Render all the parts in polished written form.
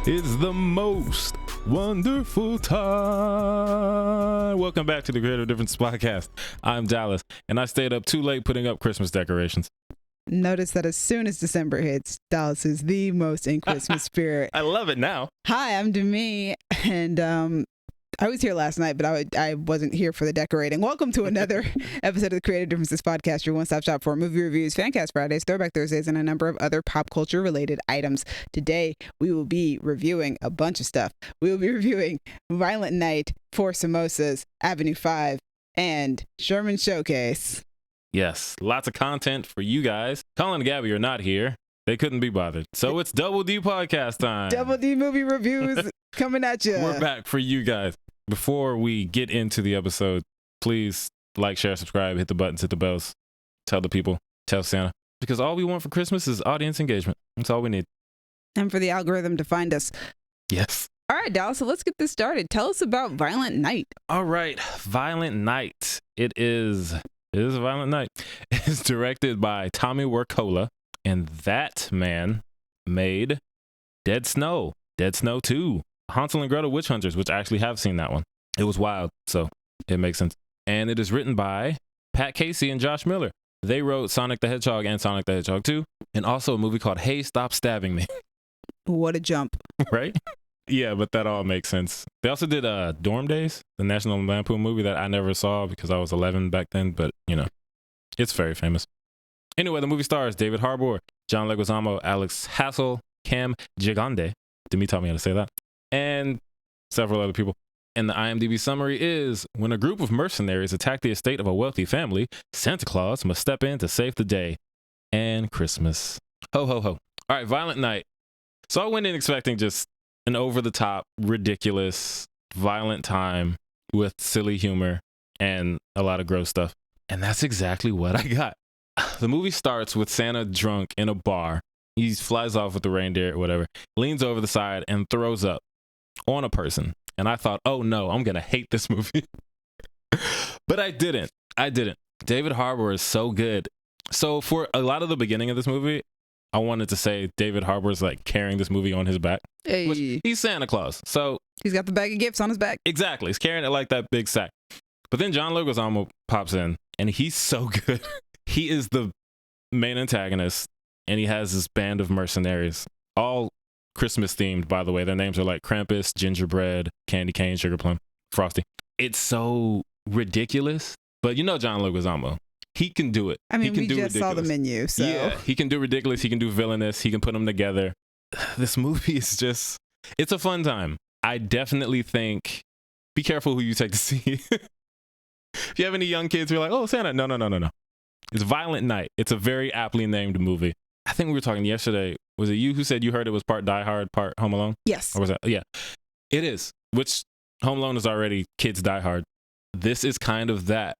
It's the most wonderful time. Welcome back to the Creative Difference Podcast. I'm Dallas, and I stayed up too late putting up Christmas decorations. Notice that as soon as December hits, Dallas is the most in Christmas spirit. I love it now. Hi, I'm Demi, and I was here last night, but I wasn't here for the decorating. Welcome to another episode of the Creative Differences Podcast, your one-stop shop for movie reviews, Fancast Fridays, Throwback Thursdays, and a number of other pop culture-related items. Today, we will be reviewing a bunch of stuff. We will be reviewing Violent Night, For Samosas, Avenue 5, and Sherman Showcase. Yes, lots of content for you guys. Colin and Gabby are not here. They couldn't be bothered. So it's Double D podcast time. Double D movie reviews coming at you. We're back for you guys. Before we get into the episode, please like, share, subscribe, hit the buttons, hit the bells, tell the people, tell Santa. Because all we want for Christmas is audience engagement. That's all we need. And for the algorithm to find us. Yes. All right, Dallas, so let's get this started. Tell us about Violent Night. All right, Violent Night. It is a Violent Night. It's directed by Tommy Wirkola, and that man made Dead Snow 2, Hansel and Gretel Witch Hunters, which I actually have seen that one. It was wild, so it makes sense. And it is written by Pat Casey and Josh Miller. They wrote Sonic the Hedgehog and Sonic the Hedgehog 2, and also a movie called Hey, Stop Stabbing Me. What a jump. Right? Yeah, but that all makes sense. They also did Dorm Days, the National Lampoon movie that I never saw because I was 11 back then, but, you know, it's very famous. Anyway, the movie stars David Harbour, John Leguizamo, Alex Hassel, Cam Gigandet, Demi taught me how to say that, and several other people. And the IMDb summary is, when a group of mercenaries attack the estate of a wealthy family, Santa Claus must step in to save the day and Christmas. Ho, ho, ho. All right, Violent Night. So I went in expecting just an over-the-top, ridiculous, violent time with silly humor and a lot of gross stuff. And that's exactly what I got. The movie starts with Santa drunk in a bar. He flies off with the reindeer or whatever, leans over the side and throws up on a person. And I thought, oh no, I'm going to hate this movie. But I didn't. David Harbour is so good. So for a lot of the beginning of this movie, I wanted to say David Harbour's like carrying this movie on his back. Hey. Which, he's Santa Claus. So he's got the bag of gifts on his back. Exactly. He's carrying it like that big sack. But then John Leguizamo pops in and he's so good. He is the main antagonist and he has this band of mercenaries, all Christmas themed, by the way. Their names are like Krampus, Gingerbread, Candy Cane, Sugar Plum, Frosty. It's so ridiculous, but you know John Leguizamo. He can do it. I mean, we just ridiculous. saw the menu, so. Yeah, he can do ridiculous. He can do villainous. He can put them together. This movie is just, it's a fun time. I definitely think, be careful who you take to see. If you have any young kids who are like, oh, Santa, no. It's Violent Night. It's a very aptly named movie. I think we were talking yesterday. Was it you who said you heard it was part Die Hard, part Home Alone? Yes. Or was that? Yeah, it is. Which Home Alone is already kids Die Hard. This is kind of that.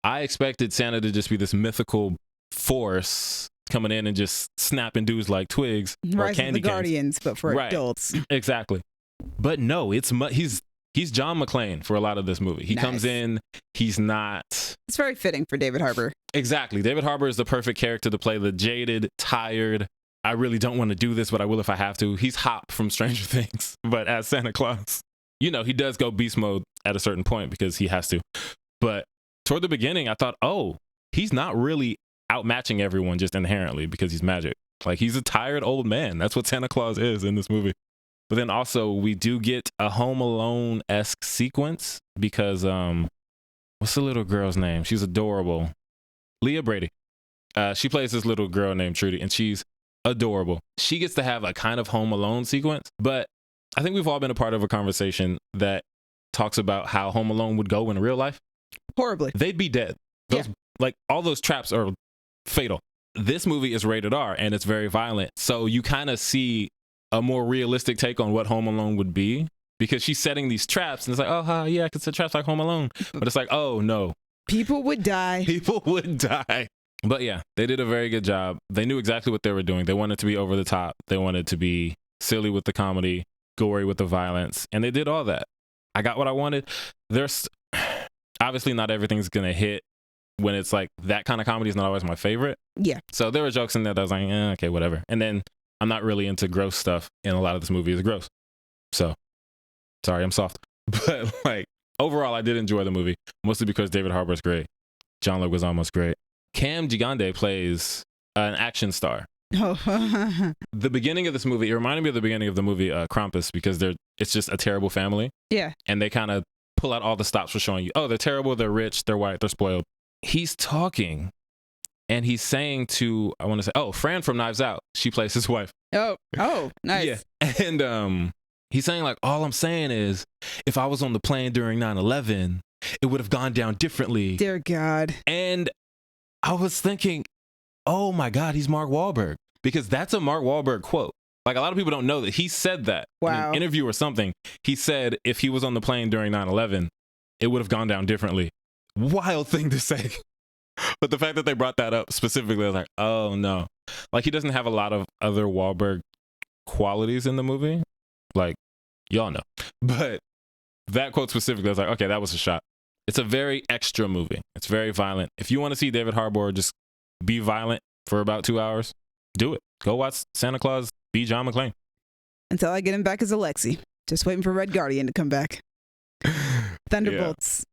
I expected Santa to just be this mythical force coming in and just snapping dudes like twigs or Rise candy of the canes. Guardians, but for Right. adults. Exactly. But no, he's John McClane for a lot of this movie. He comes in, he's not. It's very fitting for David Harbour. Exactly. David Harbour is the perfect character to play the jaded, tired, I really don't want to do this, but I will if I have to. He's Hop from Stranger Things, but as Santa Claus. You know, he does go beast mode at a certain point because he has to. But toward the beginning, I thought, oh, he's not really outmatching everyone just inherently because he's magic. Like, he's a tired old man. That's what Santa Claus is in this movie. But then also, we do get a Home Alone-esque sequence because, what's the little girl's name? She's adorable. Leah Brady. She plays this little girl named Trudy, and she's adorable. She gets to have a kind of Home Alone sequence, but I think we've all been a part of a conversation that talks about how Home Alone would go in real life. Horribly. They'd be dead. Like, all those traps are fatal. This movie is rated R, and it's very violent. So you kind of see a more realistic take on what Home Alone would be, because she's setting these traps, and it's like, oh, yeah, I could set traps like Home Alone. But it's like, oh, no. People would die. People would die. But yeah, they did a very good job. They knew exactly what they were doing. They wanted to be over the top. They wanted to be silly with the comedy, gory with the violence, and they did all that. I got what I wanted. There's obviously not everything's going to hit when it's like that kind of comedy is not always my favorite. Yeah. So there were jokes in there that I was like, okay, whatever. And then I'm not really into gross stuff, and a lot of this movie is gross. So, sorry, I'm soft. But like overall, I did enjoy the movie, mostly because David Harbour's great. John Leguizamo's great. Cam Gigande plays an action star. Oh. The beginning of this movie, it reminded me of the beginning of the movie Krampus, because it's just a terrible family. Yeah. And they kind of pull out all the stops for showing you, oh, they're terrible, they're rich, they're white, they're spoiled. He's talking and he's saying to, I want to say, oh, Fran from Knives Out. She plays his wife. Oh, nice. Yeah. And he's saying like, all I'm saying is if I was on the plane during 9/11, it would have gone down differently. Dear God. And I was thinking, oh my God, he's Mark Wahlberg, because that's a Mark Wahlberg quote. Like, a lot of people don't know that he said that in an interview or something. He said if he was on the plane during 9/11, it would have gone down differently. Wild thing to say. But the fact that they brought that up specifically, I was like, oh no. Like, he doesn't have a lot of other Wahlberg qualities in the movie. Like, y'all know. But that quote specifically, I was like, okay, that was a shot. It's a very extra movie. It's very violent. If you want to see David Harbour just be violent for about 2 hours, do it. Go watch Santa Claus be John McClane. Until I get him back as Alexi. Just waiting for Red Guardian to come back. Thunderbolts.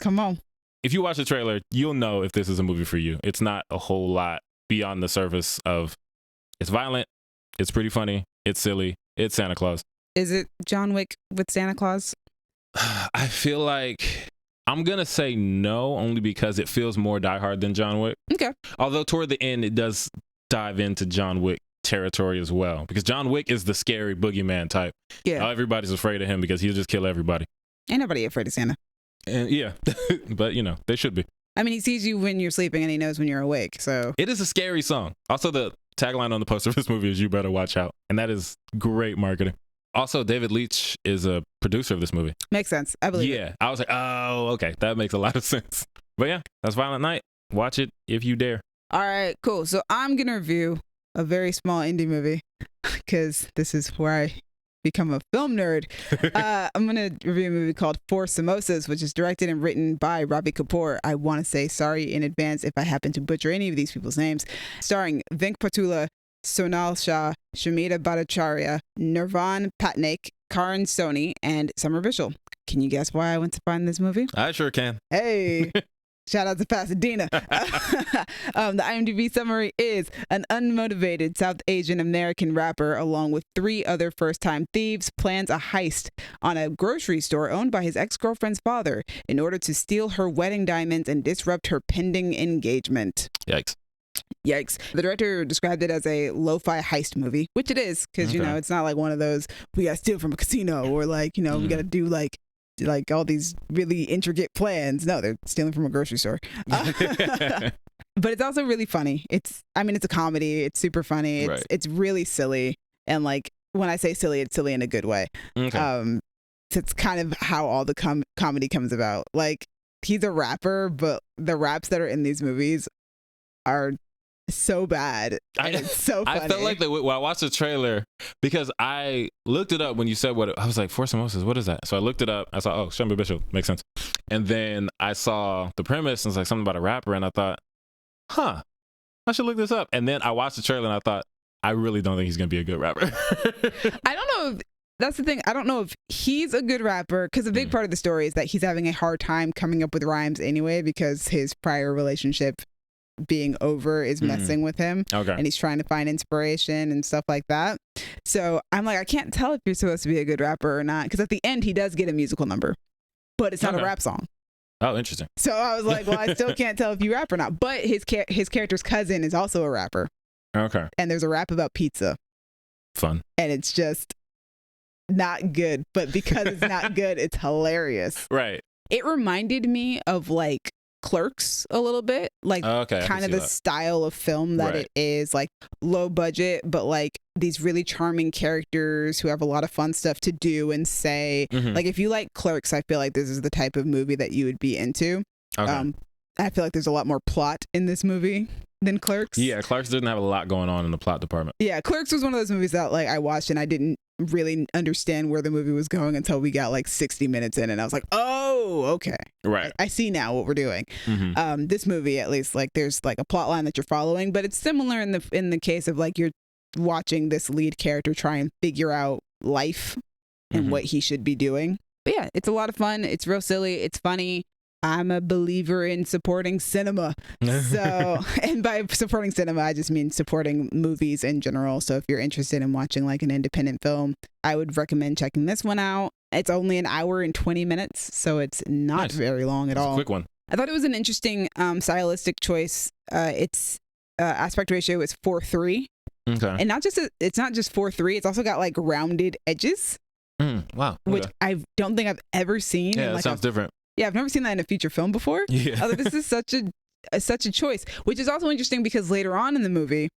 Come on. If you watch the trailer, you'll know if this is a movie for you. It's not a whole lot beyond the surface of it's violent, it's pretty funny, it's silly, it's Santa Claus. Is it John Wick with Santa Claus? I feel like I'm going to say no, only because it feels more Die Hard than John Wick. Okay. Although toward the end, it does dive into John Wick territory as well, because John Wick is the scary boogeyman type. Yeah. Everybody's afraid of him because he'll just kill everybody. Ain't nobody afraid of Santa. And yeah, but you know, they should be. I mean, he sees you when you're sleeping and he knows when you're awake, so. It is a scary song. Also, the tagline on the poster of this movie is "You better watch out," and that is great marketing. Also, David Leitch is a producer of this movie. Makes sense. I believe it. Yeah, I was like, oh, okay, that makes a lot of sense. But yeah, that's Violent Night. Watch it if you dare. All right, cool. So I'm going to review a very small indie movie because this is where I become a film nerd. I'm going to review a movie called For Samosas, which is directed and written by Ravi Kapoor. I want to say sorry in advance if I happen to butcher any of these people's names. Starring Venk Patula, Sonal Shah, Shamita Bhattacharya, Nirvan Patnaik, Karan Soni, and Summer Vishal. Can you guess why I went to find this movie? I sure can. Hey! Shout out to Pasadena. The IMDb summary is an unmotivated South Asian American rapper, along with 3 other first-time thieves, plans a heist on a grocery store owned by his ex-girlfriend's father in order to steal her wedding diamonds and disrupt her pending engagement. Yikes. Yikes. The director described it as a lo-fi heist movie, which it is, because, you know, it's not like one of those, we got to steal from a casino, or like, you know, we got to do like all these really intricate plans. No, they're stealing from a grocery store. But it's also really funny. It's a comedy. It's super funny. It's really silly. And like, when I say silly, it's silly in a good way. Okay. So it's kind of how all the comedy comes about. Like, he's a rapper, but the raps that are in these movies are so bad. And it's so funny. I felt like when I watched the trailer, because I looked it up when you said I was like, For Samosas, what is that? So I looked it up. I saw, oh, Sherman Bishop, makes sense. And then I saw the premise and it's like something about a rapper, and I thought, I should look this up. And then I watched the trailer and I thought, I really don't think he's gonna be a good rapper. I don't know if that's the thing. I don't know if he's a good rapper, because a big part of the story is that he's having a hard time coming up with rhymes anyway, because his prior relationship being over is messing with him. Okay. And he's trying to find inspiration and stuff like that. So I'm like, I can't tell if you're supposed to be a good rapper or not, because at the end he does get a musical number, but it's not a rap song. Oh, interesting. So I was like, well, I still can't tell if you rap or not. But his character's cousin is also a rapper. Okay. And there's a rap about pizza. Fun. And it's just not good, but because it's not good, it's hilarious. Right. It reminded me of like Clerks a little bit, like kind of the style of film that it is, like low budget, but like these really charming characters who have a lot of fun stuff to do and say. Like, if you like Clerks, I feel like this is the type of movie that you would be into. Okay. I feel like there's a lot more plot in this movie than Clerks. Yeah, Clerks didn't have a lot going on in the plot department. Yeah, Clerks was one of those movies that like I watched and I didn't really understand where the movie was going until we got like 60 minutes in, and I was like, oh, okay. Right. I see now what we're doing. This movie, at least, like there's like a plot line that you're following, but it's similar in the case of like you're watching this lead character try and figure out life and what he should be doing. But yeah, it's a lot of fun. It's real silly. It's funny. I'm a believer in supporting cinema. So, and by supporting cinema, I just mean supporting movies in general. So if you're interested in watching like an independent film, I would recommend checking this one out. It's only an hour and 20 minutes, so it's not very long at all. It's a quick one. I thought it was an interesting stylistic choice. Its aspect ratio is 4:3. Okay. And it's not just 4:3. It's also got like rounded edges. Wow. Which I don't think I've ever seen. Yeah, that sounds different. Yeah, I've never seen that in a feature film before. Yeah. Although this is such a choice, which is also interesting because later on in the movie,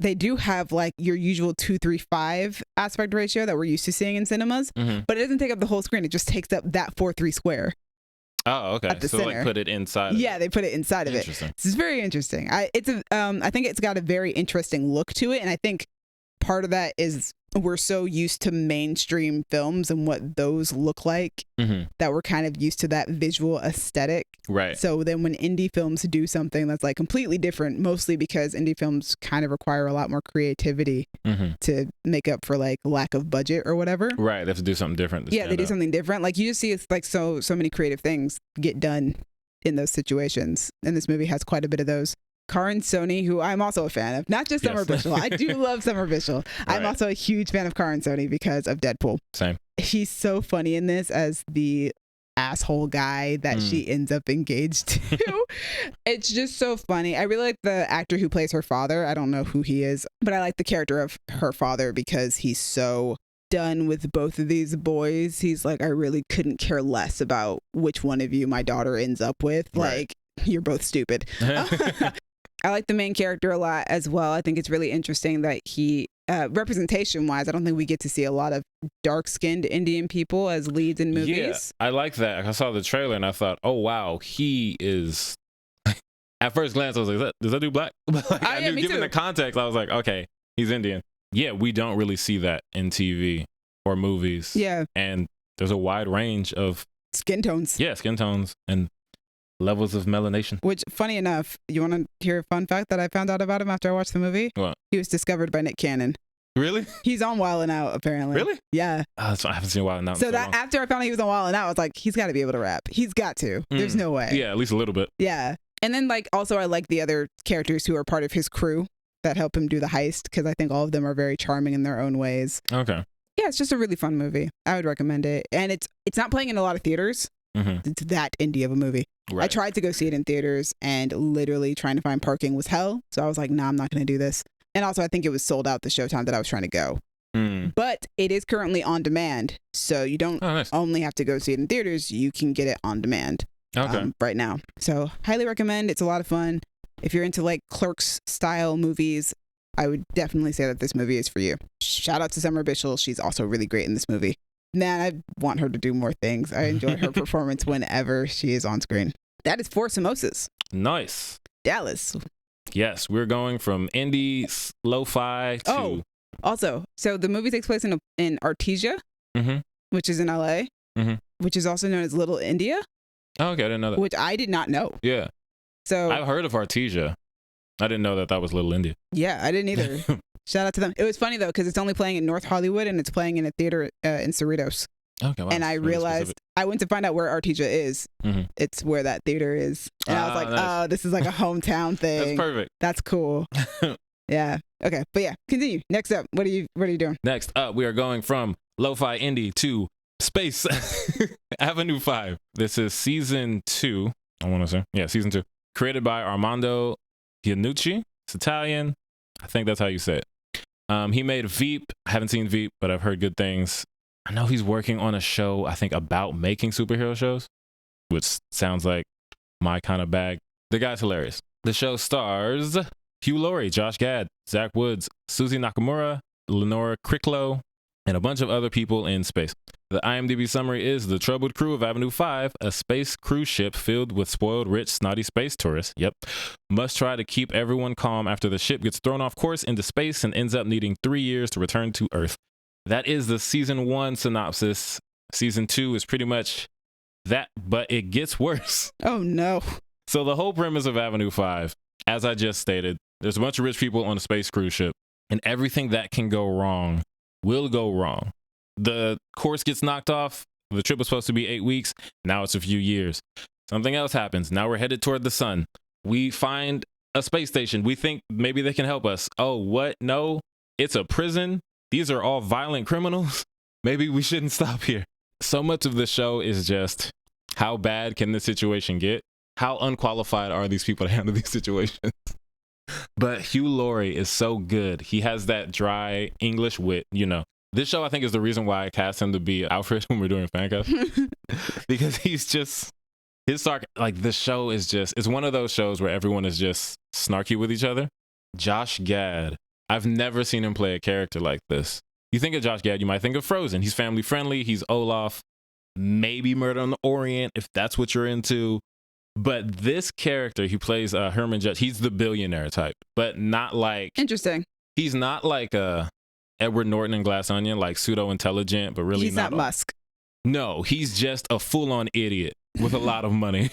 they do have like your usual 2:3:5 aspect ratio that we're used to seeing in cinemas, but it doesn't take up the whole screen. It just takes up that 4:3 square. Oh, okay. At the center. Like put it inside. Yeah, they put it inside of it. Interesting. This is very interesting. I think it's got a very interesting look to it, and I think part of that is we're so used to mainstream films and what those look like that we're kind of used to that visual aesthetic. Right. So then when indie films do something that's like completely different, mostly because indie films kind of require a lot more creativity to make up for like lack of budget or whatever. Right. They have to do something different. Yeah, they do something different. Like you just see it's like so many creative things get done in those situations. And this movie has quite a bit of those. Karan Soni, who I'm also a fan of, not just Summer Bishil. I do love Summer Bishil. Right. I'm also a huge fan of Karan Soni because of Deadpool. Same. He's so funny in this as the asshole guy that she ends up engaged to. It's just so funny. I really like the actor who plays her father. I don't know who he is, but I like the character of her father because he's so done with both of these boys. He's like, I really couldn't care less about which one of you my daughter ends up with. Right. Like, you're both stupid. I like the main character a lot as well. I think it's really interesting that he, representation wise, I don't think we get to see a lot of dark skinned Indian people as leads in movies. Yeah, I like that. I saw the trailer and I thought, oh, wow, he is. At first glance, I was like, does that dude black? Like, I knew, given the context, I was like, okay, he's Indian. Yeah, we don't really see that in TV or movies. Yeah. And there's a wide range of skin tones. Yeah, skin tones and levels of melanation. Which, funny enough, you want to hear a fun fact that I found out about him after I watched the movie? What? He was discovered by Nick Cannon. Really? He's on Wild 'N Out, apparently. Really? Yeah. I haven't seen Wild 'N Out. So that after I found out he was on Wild 'N Out, I was like, he's got to be able to rap. He's got to. There's no way. Yeah, at least a little bit. Yeah. And then like also I like the other characters who are part of his crew that help him do the heist because I think all of them are very charming in their own ways. Okay. Yeah, it's just a really fun movie. I would recommend it. And it's not playing in a lot of theaters. It's that indie of a movie. Right. I tried to go see it in theaters and literally trying to find parking was hell. So I was like, nah, I'm not going to do this. And also I think it was sold out the showtime that I was trying to go. But it is currently on demand. So you don't only have to go see it in theaters. You can get it on demand right now. So highly recommend. It's a lot of fun. If you're into like Clerks style movies, I would definitely say that this movie is for you. Shout out to Summer Bishil. She's also really great in this movie. Man, I want her to do more things. I enjoy her performance whenever she is on screen. That is 4 Samosas. Nice. Dallas. Yes, we're going from indie lo-fi to... Oh, also, so the movie takes place in Artesia, which is in LA, which is also known as Little India. Oh, okay, I didn't know that. Which I did not know. Yeah. So I've heard of Artesia. I didn't know that was Little India. Yeah, I didn't either. Shout out to them. It was funny though because it's only playing in North Hollywood and it's playing in a theater in Cerritos. Okay, wow. And I realized I went to find out where Artesia is. It's where that theater is, and I was like, nice. Oh, this is like a hometown thing. That's perfect. That's cool. Yeah. Okay, but yeah, continue. Next up, what are you doing? Next up, we are going from lo-fi indie to space. Avenue 5. This is season 2. I want to say, yeah, season 2. Created by Armando Iannucci. It's Italian. I think that's how you say it. He made Veep. I haven't seen Veep, but I've heard good things. I know he's working on a show, I think, about making superhero shows, which sounds like my kind of bag. The guy's hilarious. The show stars Hugh Laurie, Josh Gad, Zach Woods, Susie Nakamura, Lenora Cricklow, and a bunch of other people in space. The IMDb summary is the troubled crew of Avenue 5, a space cruise ship filled with spoiled, rich, snotty space tourists, must try to keep everyone calm after the ship gets thrown off course into space and ends up needing 3 years to return to Earth. That is the season 1 synopsis. Season 2 is pretty much that, but it gets worse. Oh no. So the whole premise of Avenue 5, as I just stated, there's a bunch of rich people on a space cruise ship and everything that can go wrong will go wrong. The course gets knocked off. The trip was supposed to be 8 weeks. Now it's a few years. Something else happens. Now we're headed toward the sun. We find a space station. We think maybe they can help us. Oh, what? No, it's a prison. These are all violent criminals. Maybe we shouldn't stop here. So much of the show is just how bad can this situation get? How unqualified are these people to handle these situations? But Hugh Laurie is so good. He has that dry English wit, you know. This show, I think, is the reason why I cast him to be Alfred when we're doing Fancast. Because he's just, the show is just, it's one of those shows where everyone is just snarky with each other. Josh Gad, I've never seen him play a character like this. You think of Josh Gad, you might think of Frozen. He's family friendly. He's Olaf. Maybe Murder on the Orient, if that's what you're into. But this character, he plays Herman Judge. He's the billionaire type, but not like... Interesting. He's not like Edward Norton in Glass Onion, like pseudo-intelligent, but really he's not Musk. No, he's just a full-on idiot with a lot of money.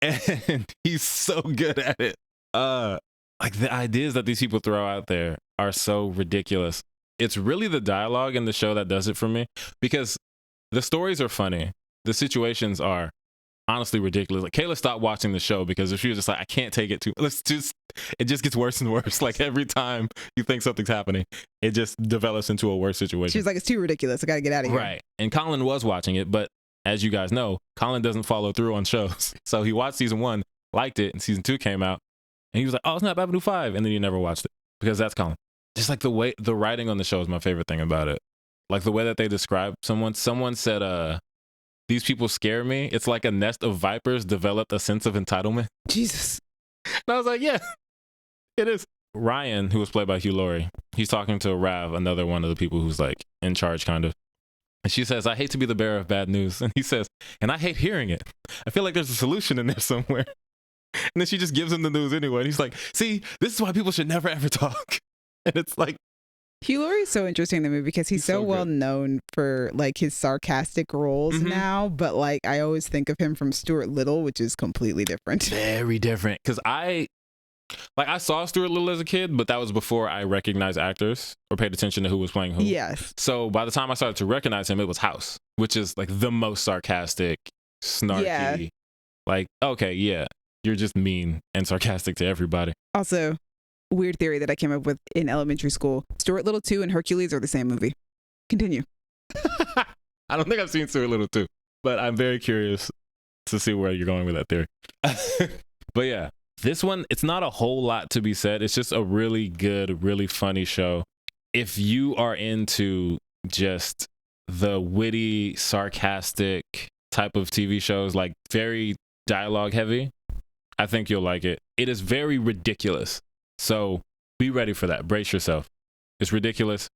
And he's so good at it. Like the ideas that these people throw out there are so ridiculous. It's really the dialogue in the show that does it for me, because the stories are funny. The situations are honestly ridiculous. Like Kayla stopped watching the show because she was just like, I can't take it it just gets worse and worse. Like every time you think something's happening, it just develops into a worse situation. She was like, it's too ridiculous. I got to get out of here. Right. And Colin was watching it, but as you guys know, Colin doesn't follow through on shows. So he watched season 1, liked it, and season 2 came out, and he was like, oh, it's not Avenue 5. And then he never watched it because that's Colin. Just like the writing on the show is my favorite thing about it. Like the way that they describe someone said, these people scare me. It's like a nest of vipers developed a sense of entitlement. Jesus. And I was like, yeah, it is. Ryan, who was played by Hugh Laurie, he's talking to Rav, another one of the people who's like in charge kind of. And she says, I hate to be the bearer of bad news. And he says, and I hate hearing it. I feel like there's a solution in there somewhere. And then she just gives him the news anyway. And he's like, see, this is why people should never, ever talk. And it's like, Hugh Laurie is so interesting in the movie because he's so well known for like his sarcastic roles now, but like I always think of him from Stuart Little, which is completely different. Very different. Because I saw Stuart Little as a kid, but that was before I recognized actors or paid attention to who was playing who. Yes. So by the time I started to recognize him, it was House, which is like the most sarcastic, snarky. Yeah. Like, okay, yeah, you're just mean and sarcastic to everybody. Also, weird theory that I came up with in elementary school. Stuart Little 2 and Hercules are the same movie. Continue. I don't think I've seen Stuart Little 2, but I'm very curious to see where you're going with that theory. But yeah, this one, it's not a whole lot to be said. It's just a really good, really funny show. If you are into just the witty, sarcastic type of TV shows, like very dialogue heavy, I think you'll like it. It is very ridiculous. So be ready for that. Brace yourself. It's ridiculous,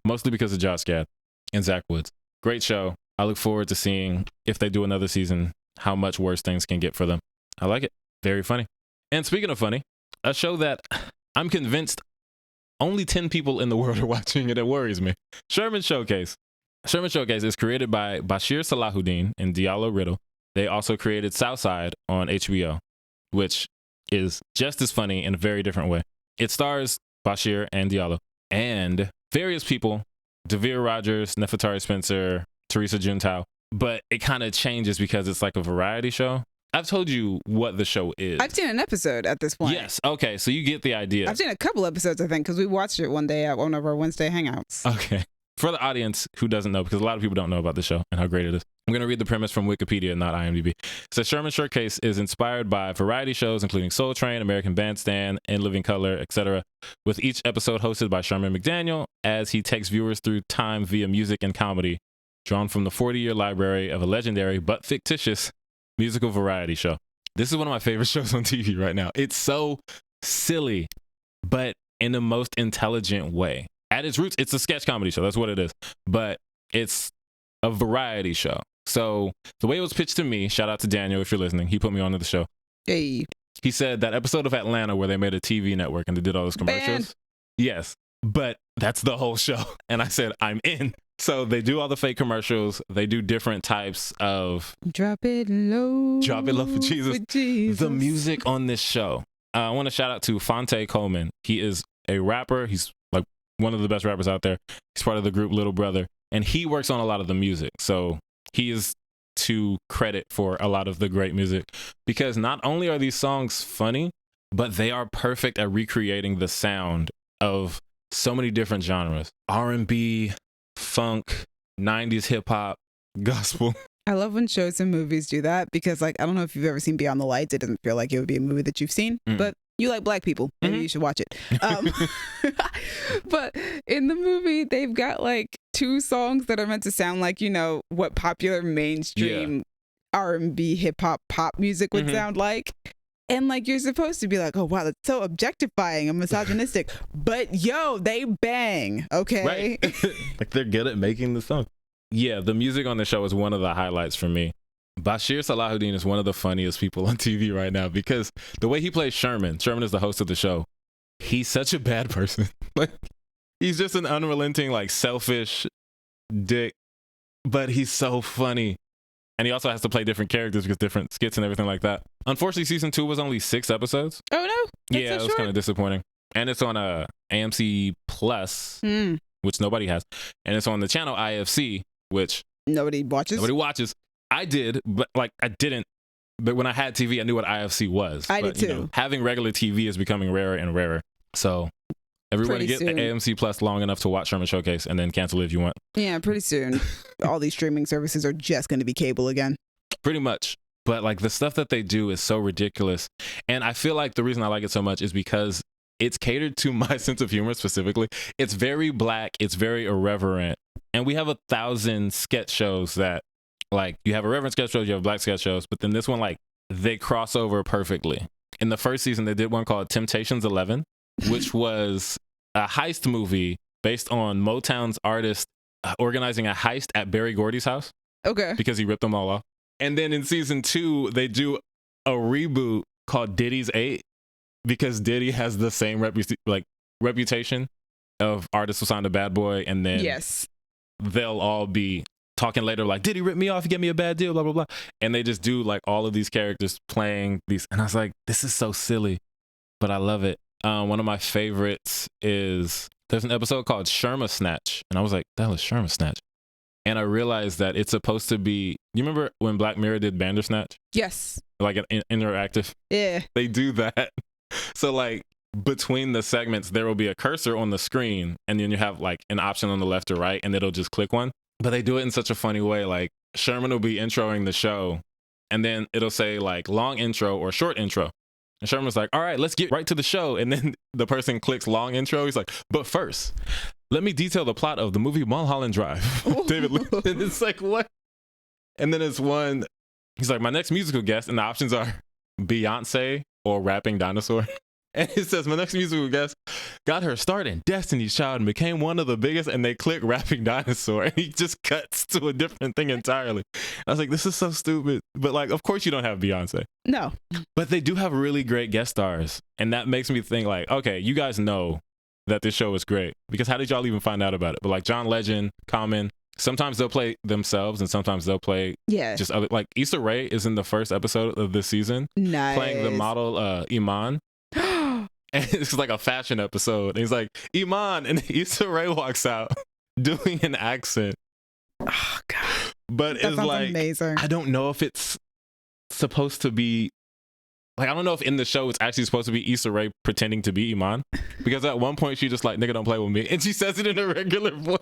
mostly because of Josh Gad and Zach Woods. Great show. I look forward to seeing if they do another season, how much worse things can get for them. I like it. Very funny. And speaking of funny, a show that I'm convinced only 10 people in the world are watching, and it worries me. Sherman Showcase. Sherman Showcase is created by Bashir Salahuddin and Diallo Riddle. They also created Southside on HBO, which is just as funny in a very different way. It stars Bashir and Diallo and various people, Devere Rogers, Nefertari Spencer, Teresa Juntao, but it kind of changes because it's like a variety show. I've told you what the show is. I've seen an episode at this point. Yes. Okay. So you get the idea. I've seen a couple episodes, I think, because we watched it one day at one of our Wednesday hangouts. Okay. For the audience who doesn't know, because a lot of people don't know about the show and how great it is, I'm going to read the premise from Wikipedia, not IMDb. It says Sherman Showcase is inspired by variety shows, including Soul Train, American Bandstand, In Living Color, etc., with each episode hosted by Sherman McDaniel as he takes viewers through time via music and comedy, drawn from the 40-year library of a legendary but fictitious musical variety show. This is one of my favorite shows on TV right now. It's so silly, but in the most intelligent way. At its roots, it's a sketch comedy show. That's what it is. But it's a variety show. So the way it was pitched to me, shout out to Daniel if you're listening. He put me onto the show. Hey. He said that episode of Atlanta where they made a TV network and they did all those commercials. Band. Yes, but that's the whole show. And I said, I'm in. So they do all the fake commercials. They do different types of... Drop it low. Drop it low for Jesus. The music on this show. I want to shout out to Fonte Coleman. He is a rapper. He's like one of the best rappers out there. He's part of the group Little Brother, and he works on a lot of the music. So he is to credit for a lot of the great music, because not only are these songs funny, but they are perfect at recreating the sound of so many different genres: R&B, funk, 90s hip hop, gospel. I love when shows and movies do that, because like, I don't know if you've ever seen Beyond the Lights. It doesn't feel like it would be a movie that you've seen, but you like black people. Maybe you should watch it. But in the movie, they've got like 2 songs that are meant to sound like, you know, what popular mainstream R&B, hip hop, pop music would sound like. And like, you're supposed to be like, oh wow, that's so objectifying and misogynistic. But yo, they bang, okay? Right. Like, they're good at making the song. Yeah, the music on the show is one of the highlights for me. Bashir Salahuddin is one of the funniest people on TV right now, because the way he plays Sherman is the host of the show. He's such a bad person. Like, he's just an unrelenting, like, selfish dick, but he's so funny. And he also has to play different characters because different skits and everything like that. Unfortunately, season 2 was only 6 episodes. Oh no, that's yeah, so it was kind of disappointing. And it's on AMC Plus, which nobody has, and it's on the channel IFC, which nobody watches. I did, but like, I didn't. But when I had TV, I knew what IFC was. I did too. You know, having regular TV is becoming rarer and rarer. So everyone Pretty get soon. AMC Plus long enough to watch Sherman Showcase, and then cancel it if you want. Yeah, pretty soon. All these streaming services are just going to be cable again. Pretty much. But like, the stuff that they do is so ridiculous. And I feel like the reason I like it so much is because it's catered to my sense of humor specifically. It's very black. It's very irreverent. And we have 1,000 sketch shows that, like, you have irreverent sketch shows, you have black sketch shows, but then this one, like, they cross over perfectly. In the first season, they did one called Temptations 11, which was a heist movie based on Motown's artist organizing a heist at Berry Gordy's house. Okay. Because he ripped them all off. And then in season 2, they do a reboot called Diddy's 8, because Diddy has the same reputation of artists who signed a bad boy, and then they'll all be talking later like, Diddy ripped me off, he gave me a bad deal, blah blah blah. And they just do like all of these characters playing these, and I was like, this is so silly, but I love it. One of my favorites is, there's an episode called Sherman Snatch, and I was like, that was Sherman Snatch. And I realized that it's supposed to be, you remember when Black Mirror did Bandersnatch? Yes. Like an interactive? Yeah. They do that. So like, between the segments, there will be a cursor on the screen, and then you have like an option on the left or right, and it'll just click one. But they do it in such a funny way. Like, Sherman will be introing the show, and then it'll say like long intro or short intro. And Sherman's like, all right, let's get right to the show. And then the person clicks long intro. He's like, but first, let me detail the plot of the movie Mulholland Drive. David Lynch. And it's like, what? And then it's one, he's like, my next musical guest, and the options are Beyonce or rapping dinosaur. And it says, my next musical guest got her start in Destiny's Child and became one of the biggest, and they click rapping dinosaur, and he just cuts to a different thing entirely. I was like, this is so stupid. But like, of course you don't have Beyonce. No. But they do have really great guest stars. And that makes me think like, okay, you guys know that this show is great, because how did y'all even find out about it? But like John Legend, Common, sometimes they'll play themselves, and sometimes they'll play just other, like Issa Rae is in the first episode of this season. Nice. Playing the model Iman. And it's like a fashion episode. And he's like, Iman, and Issa Rae walks out doing an accent. Oh God. But that it's sounds like, amazing. I don't know if it's supposed to be, like, I don't know if in the show it's actually supposed to be Issa Rae pretending to be Iman, because at one point she just like, nigga, don't play with me, and she says it in a regular voice.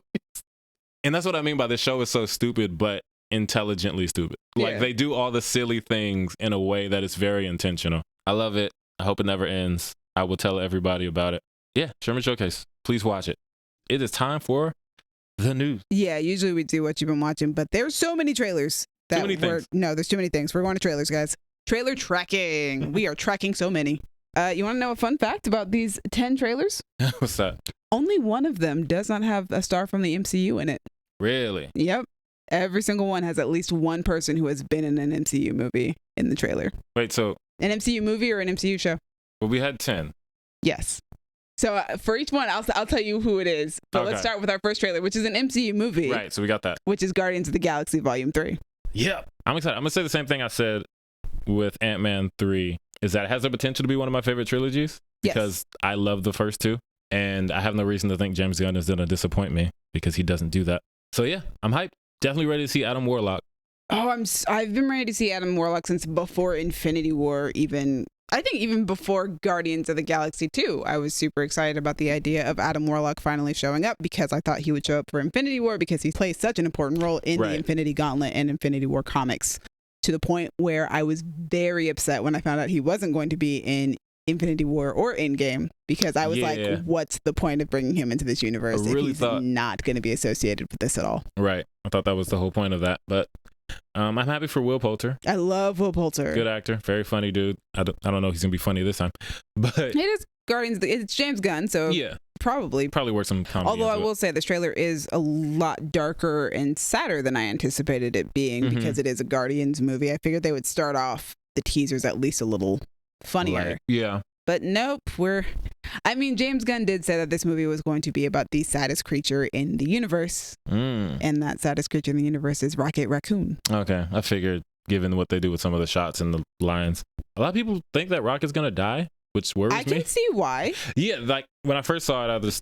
And that's what I mean by this show is so stupid, but intelligently stupid. Like, they do all the silly things in a way that is very intentional. I love it. I hope it never ends. I will tell everybody about it. Yeah, Sherman Showcase. Please watch it. It is time for the news. Yeah, usually we do what you've been watching, but there's so many trailers. Too many things. No, there's too many things. We're going to trailers, guys. Trailer tracking. We are tracking so many. You want to know a fun fact about these 10 trailers? What's that? Only one of them does not have a star from the MCU in it. Really? Yep. Every single one has at least one person who has been in an MCU movie in the trailer. Wait, so an MCU movie or an MCU show? Well, we had 10. Yes. So for each one, I'll tell you who it is. But let's start with our first trailer, which is an MCU movie. Right, so we got that. Which is Guardians of the Galaxy Volume 3. Yep. I'm excited. I'm going to say the same thing I said with Ant-Man 3, is that it has the potential to be one of my favorite trilogies, because I love the first two. And I have no reason to think James Gunn is going to disappoint me because he doesn't do that. So yeah, I'm hyped. Definitely ready to see Adam Warlock. Oh, I've been ready to see Adam Warlock since before Infinity War. I think even before Guardians of the Galaxy 2, I was super excited about the idea of Adam Warlock finally showing up because I thought he would show up for Infinity War because he plays such an important role in the Infinity Gauntlet and Infinity War comics, to the point where I was very upset when I found out he wasn't going to be in Infinity War or Endgame, because I was like, what's the point of bringing him into this universe if he's not going to be associated with this at all? Right. I thought that was the whole point of that. But I'm happy for Will Poulter. I love Will Poulter. Good actor. Very funny dude. I don't know if he's going to be funny this time. But it is Guardians. It's James Gunn, so yeah, probably work some comedy. Although I will say this trailer is a lot darker and sadder than I anticipated it being, because it is a Guardians movie. I figured they would start off the teasers at least a little funnier. Yeah. But nope, James Gunn did say that this movie was going to be about the saddest creature in the universe. And that saddest creature in the universe is Rocket Raccoon. Okay, I figured, given what they do with some of the shots and the lines. A lot of people think that Rocket's going to die, which worries me. I can see why. Yeah, like when I first saw it,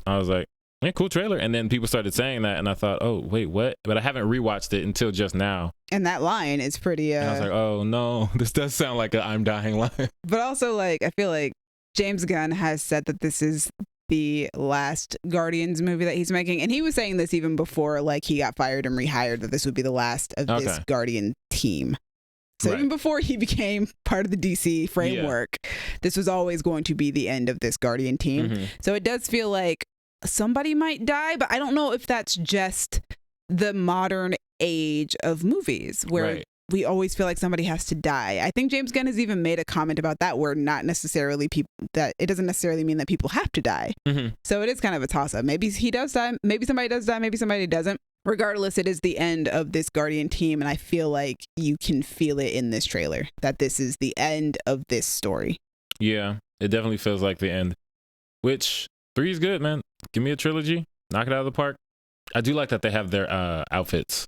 I was like, yeah, cool trailer. And then people started saying that, and I thought, oh, wait, what? But I haven't rewatched it until just now. And that line is pretty... And I was like, oh, no, this does sound like a I'm dying line. But also, I feel like James Gunn has said that this is the last Guardians movie that he's making. And he was saying this even before, he got fired and rehired, that this would be the last of this Guardian team. So even before he became part of the DC framework, this was always going to be the end of this Guardian team. So it does feel like somebody might die, but I don't know if that's just the modern age of movies where we always feel like somebody has to die. I think James Gunn has even made a comment about that, where not necessarily that it doesn't necessarily mean that people have to die. So it is kind of a toss-up. Maybe he does die, maybe somebody does die, maybe somebody doesn't. Regardless, it is the end of this Guardian team, and I feel like you can feel it in this trailer that this is the end of this story. Yeah, it definitely feels like the end, which 3 is good, man. Give me a trilogy, knock it out of the park. I do like that they have their outfits,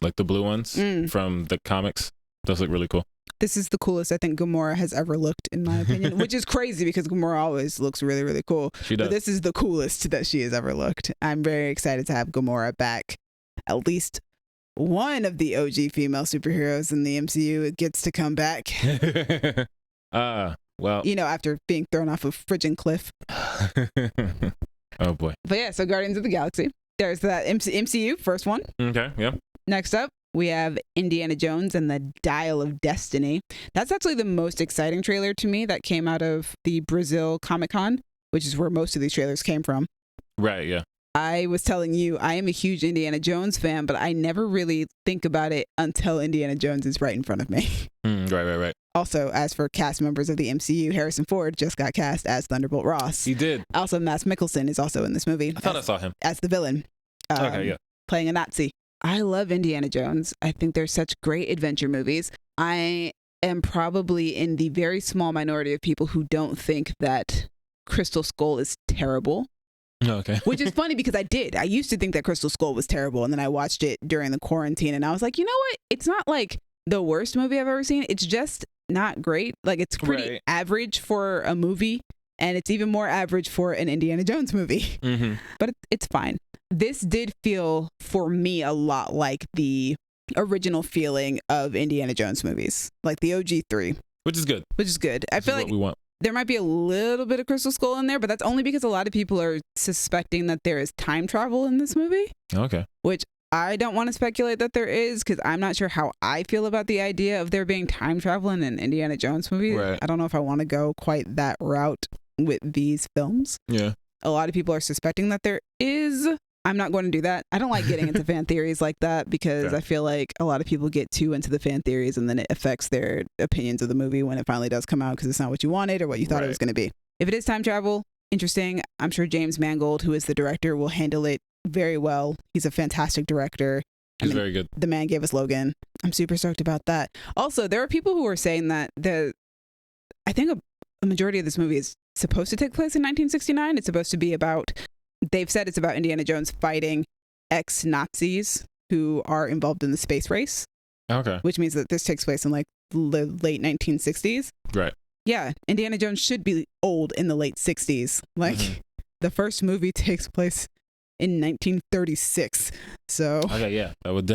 like the blue ones from the comics. Those look really cool. This is the coolest I think Gamora has ever looked, in my opinion, which is crazy because Gamora always looks really, really cool. She does. But this is the coolest that she has ever looked. I'm very excited to have Gamora back. At least one of the OG female superheroes in the MCU gets to come back. Well, after being thrown off a friggin' cliff. Oh boy. But yeah, so Guardians of the Galaxy. There's that MCU, first one. Okay, yeah. Next up, we have Indiana Jones and the Dial of Destiny. That's actually the most exciting trailer to me that came out of the Brazil Comic-Con, which is where most of these trailers came from. Right, yeah. I was telling you, I am a huge Indiana Jones fan, but I never really think about it until Indiana Jones is right in front of me. Right. Also, as for cast members of the MCU, Harrison Ford just got cast as Thunderbolt Ross. He did. Also, Mads Mikkelsen is also in this movie. I thought I saw him. As the villain. Playing a Nazi. I love Indiana Jones. I think they're such great adventure movies. I am probably in the very small minority of people who don't think that Crystal Skull is terrible. Okay. Which is funny because I did. I used to think that Crystal Skull was terrible, and then I watched it during the quarantine, and I was like, you know what? It's not like the worst movie I've ever seen. It's just not great. It's pretty average for a movie, and it's even more average for an Indiana Jones movie. But it's fine. This did feel, for me, a lot like the original feeling of Indiana Jones movies, like the OG 3. Which is good. I feel like we want. There might be a little bit of Crystal Skull in there, but that's only because a lot of people are suspecting that there is time travel in this movie. Okay. Which I don't want to speculate that there is, because I'm not sure how I feel about the idea of there being time travel in an Indiana Jones movie. Right. I don't know if I want to go quite that route with these films. Yeah. A lot of people are suspecting that there is. I'm not going to do that. I don't like getting into fan theories like that, because I feel like a lot of people get too into the fan theories and then it affects their opinions of the movie when it finally does come out, because it's not what you wanted or what you thought it was going to be. If it is time travel, interesting. I'm sure James Mangold, who is the director, will handle it very well. He's a fantastic director. He's very good. The man gave us Logan. I'm super stoked about that. Also, there are people who are saying that I think a majority of this movie is supposed to take place in 1969. It's supposed to be about... They've said it's about Indiana Jones fighting ex-Nazis who are involved in the space race. Okay. Which means that this takes place in the late 1960s. Right. Yeah. Indiana Jones should be old in the late 60s. the first movie takes place in 1936. So okay, yeah, that would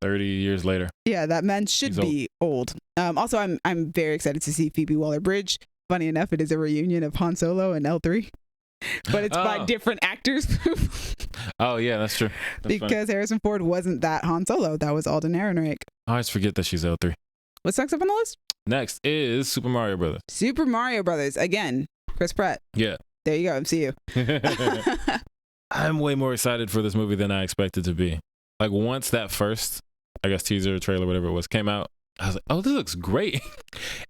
30 years later. Yeah, that man should be old. Also, I'm very excited to see Phoebe Waller-Bridge. Funny enough, it is a reunion of Han Solo and L3, but it's by different actors. Oh yeah, that's true. That's because funny. Harrison Ford wasn't that Han Solo. That was Alden Ehrenreich. I always forget that she's L3. What's next up on the list? Next is Super Mario Brothers. Super Mario Brothers again. Chris Pratt. Yeah. There you go. MCU. I'm way more excited for this movie than I expected to be. Like once that first, I guess, teaser, trailer, whatever it was, came out, I was like, oh, this looks great.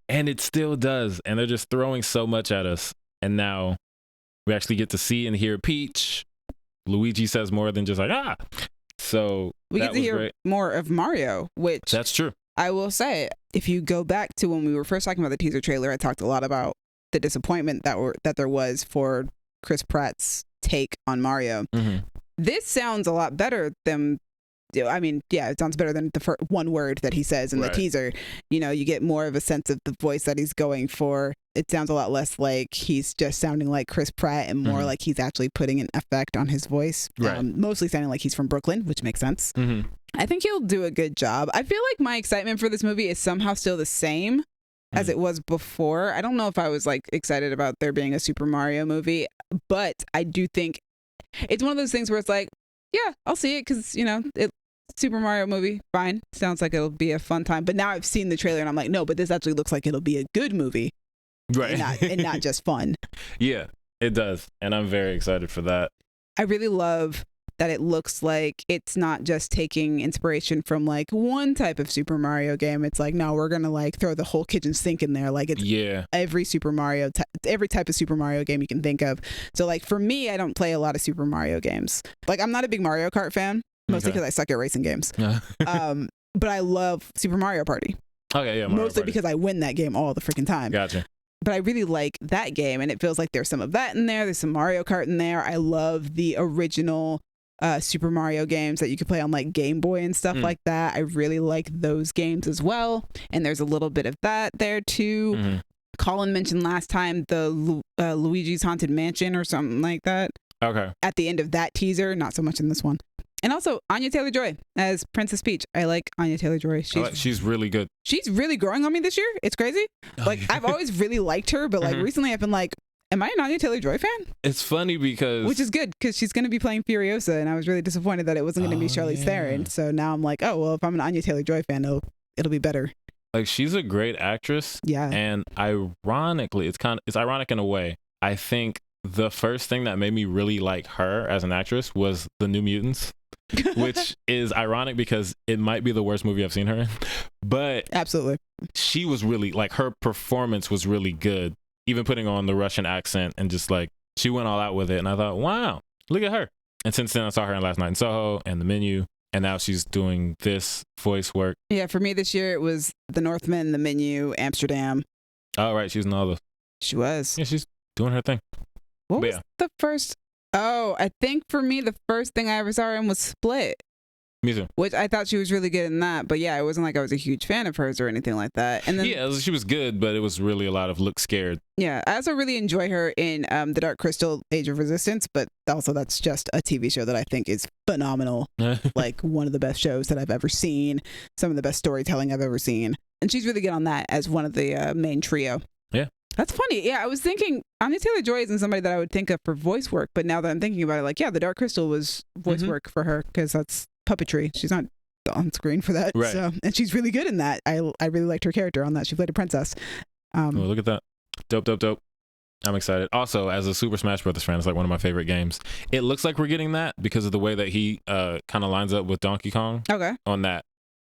And it still does. And they're just throwing so much at us. And now we actually get to see and hear Peach. Luigi says more than just like, ah. So we get to hear great. more of Mario, which that's true. I will say, if you go back to when we were first talking about the teaser trailer, I talked a lot about the disappointment that there was for Chris Pratt's take on Mario. Mm-hmm. This sounds a lot better than, I mean, yeah, it sounds better than the first one word that he says in the teaser. You know, you get more of a sense of the voice that he's going for. It sounds a lot less like he's just sounding like Chris Pratt and more like he's actually putting an effect on his voice. Right. Mostly sounding like he's from Brooklyn, which makes sense. Mm-hmm. I think he'll do a good job. I feel like my excitement for this movie is somehow still the same as it was before. I don't know if I was like excited about there being a Super Mario movie, but I do think it's one of those things where it's like, yeah, I'll see it because, you know, Super Mario movie, fine. Sounds like it'll be a fun time. But now I've seen the trailer and I'm like, no, but this actually looks like it'll be a good movie. Right. And not just fun. Yeah, it does. And I'm very excited for that. I really love that it looks like it's not just taking inspiration from like one type of Super Mario game. It's like, no, we're going to like throw the whole kitchen sink in there. Like it's every Super Mario, every type of Super Mario game you can think of. So like for me, I don't play a lot of Super Mario games. Like I'm not a big Mario Kart fan, mostly because I suck at racing games. But I love Super Mario Party. Okay, yeah. Mario mostly Party. Because I win that game all the freaking time. Gotcha. But I really like that game, and it feels like there's some of that in there. There's some Mario Kart in there. I love the original Super Mario games that you could play on like Game Boy and stuff like that. I really like those games as well. And there's a little bit of that there too. Mm-hmm. Colin mentioned last time the Luigi's Haunted Mansion or something like that. Okay. At the end of that teaser, not so much in this one. And also Anya Taylor-Joy as Princess Peach. I like Anya Taylor-Joy. She's really good. She's really growing on me this year. It's crazy. Like I've always really liked her, but like recently I've been like, am I an Anya Taylor-Joy fan? It's funny because... Which is good because she's going to be playing Furiosa, and I was really disappointed that it wasn't going to be Charlize Theron. So now I'm like, oh, well, if I'm an Anya Taylor-Joy fan, it'll be better. Like, she's a great actress. Yeah. And ironically, it's ironic in a way. I think the first thing that made me really like her as an actress was The New Mutants, which is ironic because it might be the worst movie I've seen her in. But... Absolutely. She was really, like, her performance was really good. Even putting on the Russian accent and just like, she went all out with it. And I thought, wow, look at her. And since then I saw her in Last Night in Soho and The Menu. And now she's doing this voice work. Yeah, for me this year, it was The Northman, The Menu, Amsterdam. Oh, right. She was in all those. She was. Yeah, she's doing her thing. What was the first? Oh, I think for me, the first thing I ever saw her in was Split. Me too. Which I thought she was really good in that. But yeah, it wasn't like I was a huge fan of hers or anything like that. And then, yeah, she was good, but it was really a lot of look scared. Yeah, I also really enjoy her in The Dark Crystal, Age of Resistance. But also that's just a TV show that I think is phenomenal. Like one of the best shows that I've ever seen. Some of the best storytelling I've ever seen. And she's really good on that as one of the main trio. Yeah. That's funny. Yeah, I was thinking Anya Taylor-Joy isn't somebody that I would think of for voice work. But now that I'm thinking about it, like, yeah, The Dark Crystal was voice work for her because that's puppetry. She's not on screen for that. Right. So, and she's really good in that. I really liked her character on that. She played a princess. Oh, look at that. Dope. I'm excited. Also, as a Super Smash Brothers fan, it's like one of my favorite games. It looks like we're getting that because of the way that he kind of lines up with Donkey Kong. Okay. On that.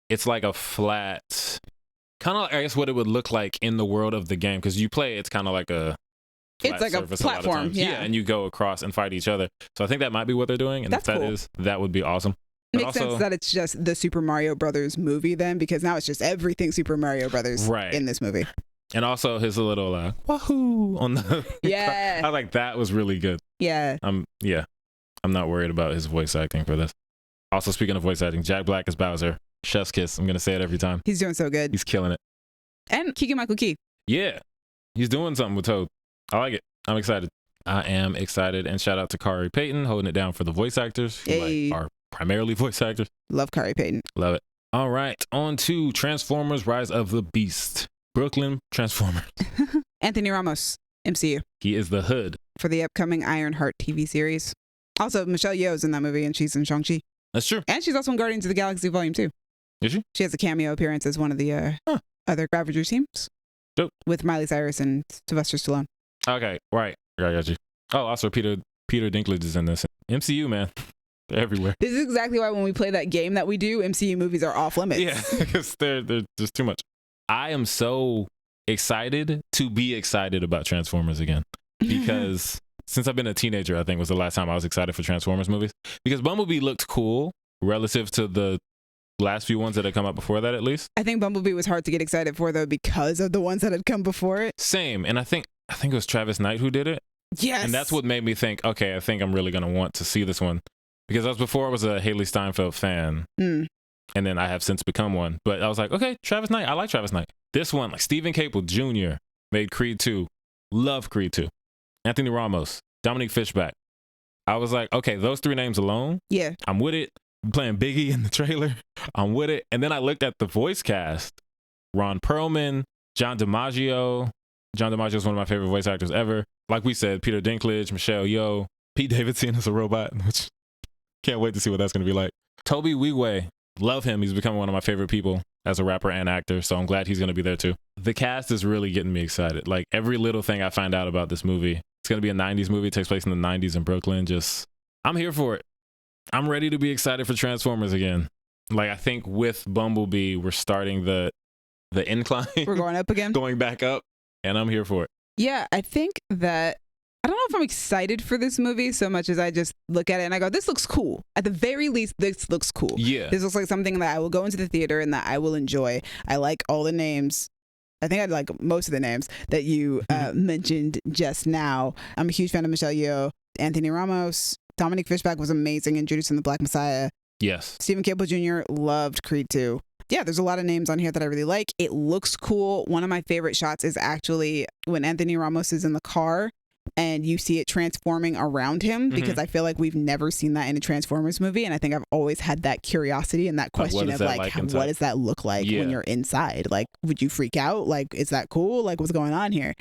It's like a flat, kind of like, I guess, what it would look like in the world of the game. Because you play, it's kind of like a it's like a platform. Yeah, and you go across and fight each other. So I think that might be what they're doing. And that's if that cool. is, that would be awesome. It makes sense that it's just the Super Mario Brothers movie then, because now it's just everything Super Mario Brothers in this movie. And also his little wahoo on the yeah. I was like, that was really good. Yeah. I'm not worried about his voice acting for this. Also, speaking of voice acting, Jack Black as Bowser. Chef's kiss. I'm gonna say it every time. He's doing so good. He's killing it. And Keegan-Michael Key. Yeah. He's doing something with Toad. I like it. I'm excited. I am excited. And shout out to Kari Payton holding it down for the voice actors who Hey. are primarily voice actors. Love Kari Payton. Love it. All right, on to Transformers: Rise of the Beast. Brooklyn Transformers. Anthony Ramos, MCU, He is the hood. for the upcoming Ironheart TV series. Also, Michelle Yeoh's in that movie, and she's in Shang-Chi. That's true. And she's also in Guardians of the Galaxy Volume 2. Is she? She has a cameo appearance as one of the other Ravager teams. Dope. With Miley Cyrus and Sylvester Stallone. Okay, right. I got you. Oh, also Peter Dinklage is in this. MCU, man. They're everywhere. This is exactly why when we play that game that we do, MCU movies are off limits. Yeah, because they're just too much. I am so excited to be excited about Transformers again. Because since I've been a teenager, I think was the last time I was excited for Transformers movies. Because Bumblebee looked cool relative to the last few ones that had come out before that, at least. I think Bumblebee was hard to get excited for, though, because of the ones that had come before it. Same. And I think it was Travis Knight who did it. Yes. And that's what made me think, okay, I think I'm really going to want to see this one. Because I was a Haley Steinfeld fan. Mm. And then I have since become one. But I was like, okay, Travis Knight. I like Travis Knight. This one, like Stephen Caple Jr. made Creed 2. Love Creed 2. Anthony Ramos. Dominique Fishback. I was like, okay, those three names alone. Yeah. I'm with it. I'm playing Biggie in the trailer. I'm with it. And then I looked at the voice cast. Ron Perlman, John DiMaggio. John DiMaggio is one of my favorite voice actors ever. Like we said, Peter Dinklage, Michelle Yeoh, Pete Davidson as a robot, which can't wait to see what that's going to be like. Toby Wigwe, love him. He's become one of my favorite people as a rapper and actor, so I'm glad he's going to be there too. The cast is really getting me excited. Like every little thing I find out about this movie, it's going to be a 90s movie. It takes place in the 90s in Brooklyn. I'm here for it. I'm ready to be excited for Transformers again. Like I think with Bumblebee, we're starting the incline. We're going up again. Going back up, and I'm here for it. Yeah, I think that I don't know if I'm excited for this movie so much as I just look at it and I go, this looks cool. At the very least, this looks cool. Yeah. This looks like something that I will go into the theater and that I will enjoy. I like all the names. I think I like most of the names that you mentioned just now. I'm a huge fan of Michelle Yeoh, Anthony Ramos. Dominique Fishback was amazing in Judas and the Black Messiah. Yes. Stephen Caple Jr. loved Creed 2. Yeah, there's a lot of names on here that I really like. It looks cool. One of my favorite shots is actually when Anthony Ramos is in the car and you see it transforming around him, because I feel like we've never seen that in a Transformers movie. And I think I've always had that curiosity and that question of like what does that look like when you're inside? Like, would you freak out? Like, is that cool? Like, what's going on here?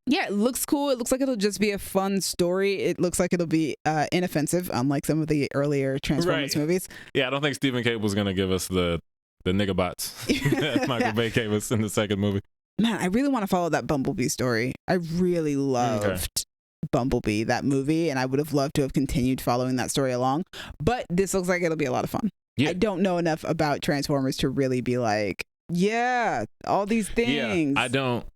Yeah, it looks cool. It looks like it'll just be a fun story. It looks like it'll be inoffensive, unlike some of the earlier Transformers movies. Yeah, I don't think Stephen Cable's going to give us the nigga bots that Michael Bay gave us in the second movie. Man, I really want to follow that Bumblebee story. I really loved Bumblebee, that movie, and I would have loved to have continued following that story along. But this looks like it'll be a lot of fun. Yeah. I don't know enough about Transformers to really be like, yeah, all these things. Yeah, I don't.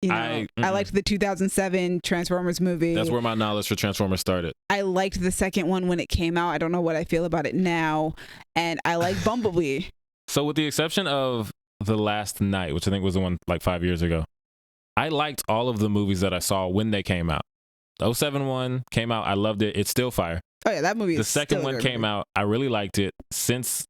You know, I liked the 2007 Transformers movie. That's where my knowledge for Transformers started. I liked the second one when it came out. I don't know what I feel about it now. And I like Bumblebee. So with the exception of The Last Night, which I think was the one like 5 years ago, I liked all of the movies that I saw when they came out. The 07 one came out. I loved it. It's still fire. Oh, yeah, that movie The second one came out. I really liked it. Since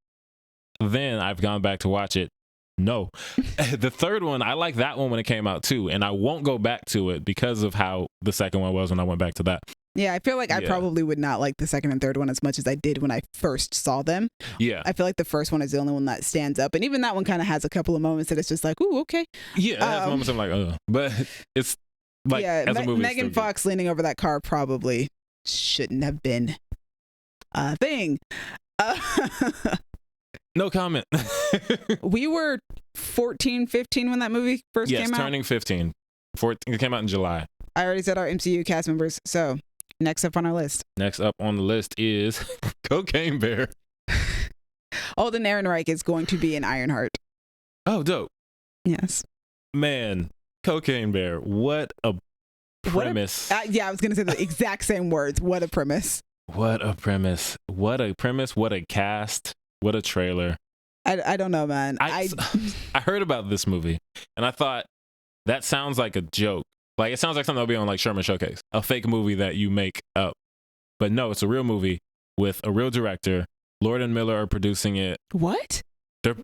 then, I've gone back to watch it. No. The third one, I liked that one when it came out too. And I won't go back to it because of how the second one was when I went back to that. Yeah, I feel like I probably would not like the second and third one as much as I did when I first saw them. Yeah. I feel like the first one is the only one that stands up. And even that one kind of has a couple of moments that it's just like, ooh, okay. Yeah, it has moments I'm like, oh. But it's like, as a movie, Megan Fox leaning over that car probably shouldn't have been a thing. No comment. We were 14, 15 when that movie first came out. Yes, turning 15. It came out in July. I already said our MCU cast members. So next up on our list. Next up on the list is Cocaine Bear. Alden Ehrenreich is going to be in Ironheart. Oh, dope. Yes. Man, Cocaine Bear. What a premise. Yeah, I was going to say the exact same words. What a premise. What a premise. What a premise. What a cast. What a trailer. I don't know, man. I heard about this movie and I thought that sounds like a joke. Like it sounds like something that'll be on like Sherman Showcase, a fake movie that you make up. But no, it's a real movie with a real director. Lord and Miller are producing it. What? They're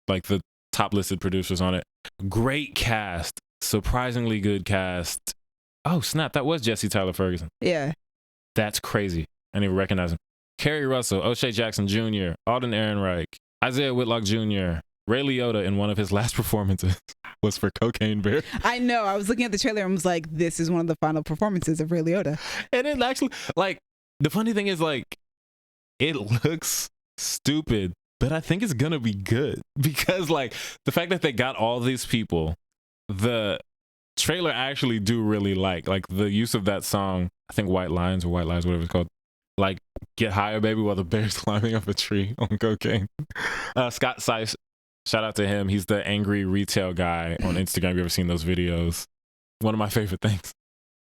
like the top listed producers on it. Great cast, surprisingly good cast. Oh, snap. That was Jesse Tyler Ferguson. Yeah. That's crazy. I didn't even recognize him. Kerry Russell, O'Shea Jackson Jr., Alden Ehrenreich, Isaiah Whitlock Jr., Ray Liotta in one of his last performances was for Cocaine Bear. I know. I was looking at the trailer and was like, this is one of the final performances of Ray Liotta. And it actually, like, the funny thing is, like, it looks stupid, but I think it's going to be good because, like, the fact that they got all these people, the trailer actually do really like the use of that song, I think White Lions, whatever it's called. Like, get higher, baby, while the bear's climbing up a tree on cocaine. Scott Seiss, shout out to him. He's the angry retail guy on Instagram. You ever seen those videos? One of my favorite things.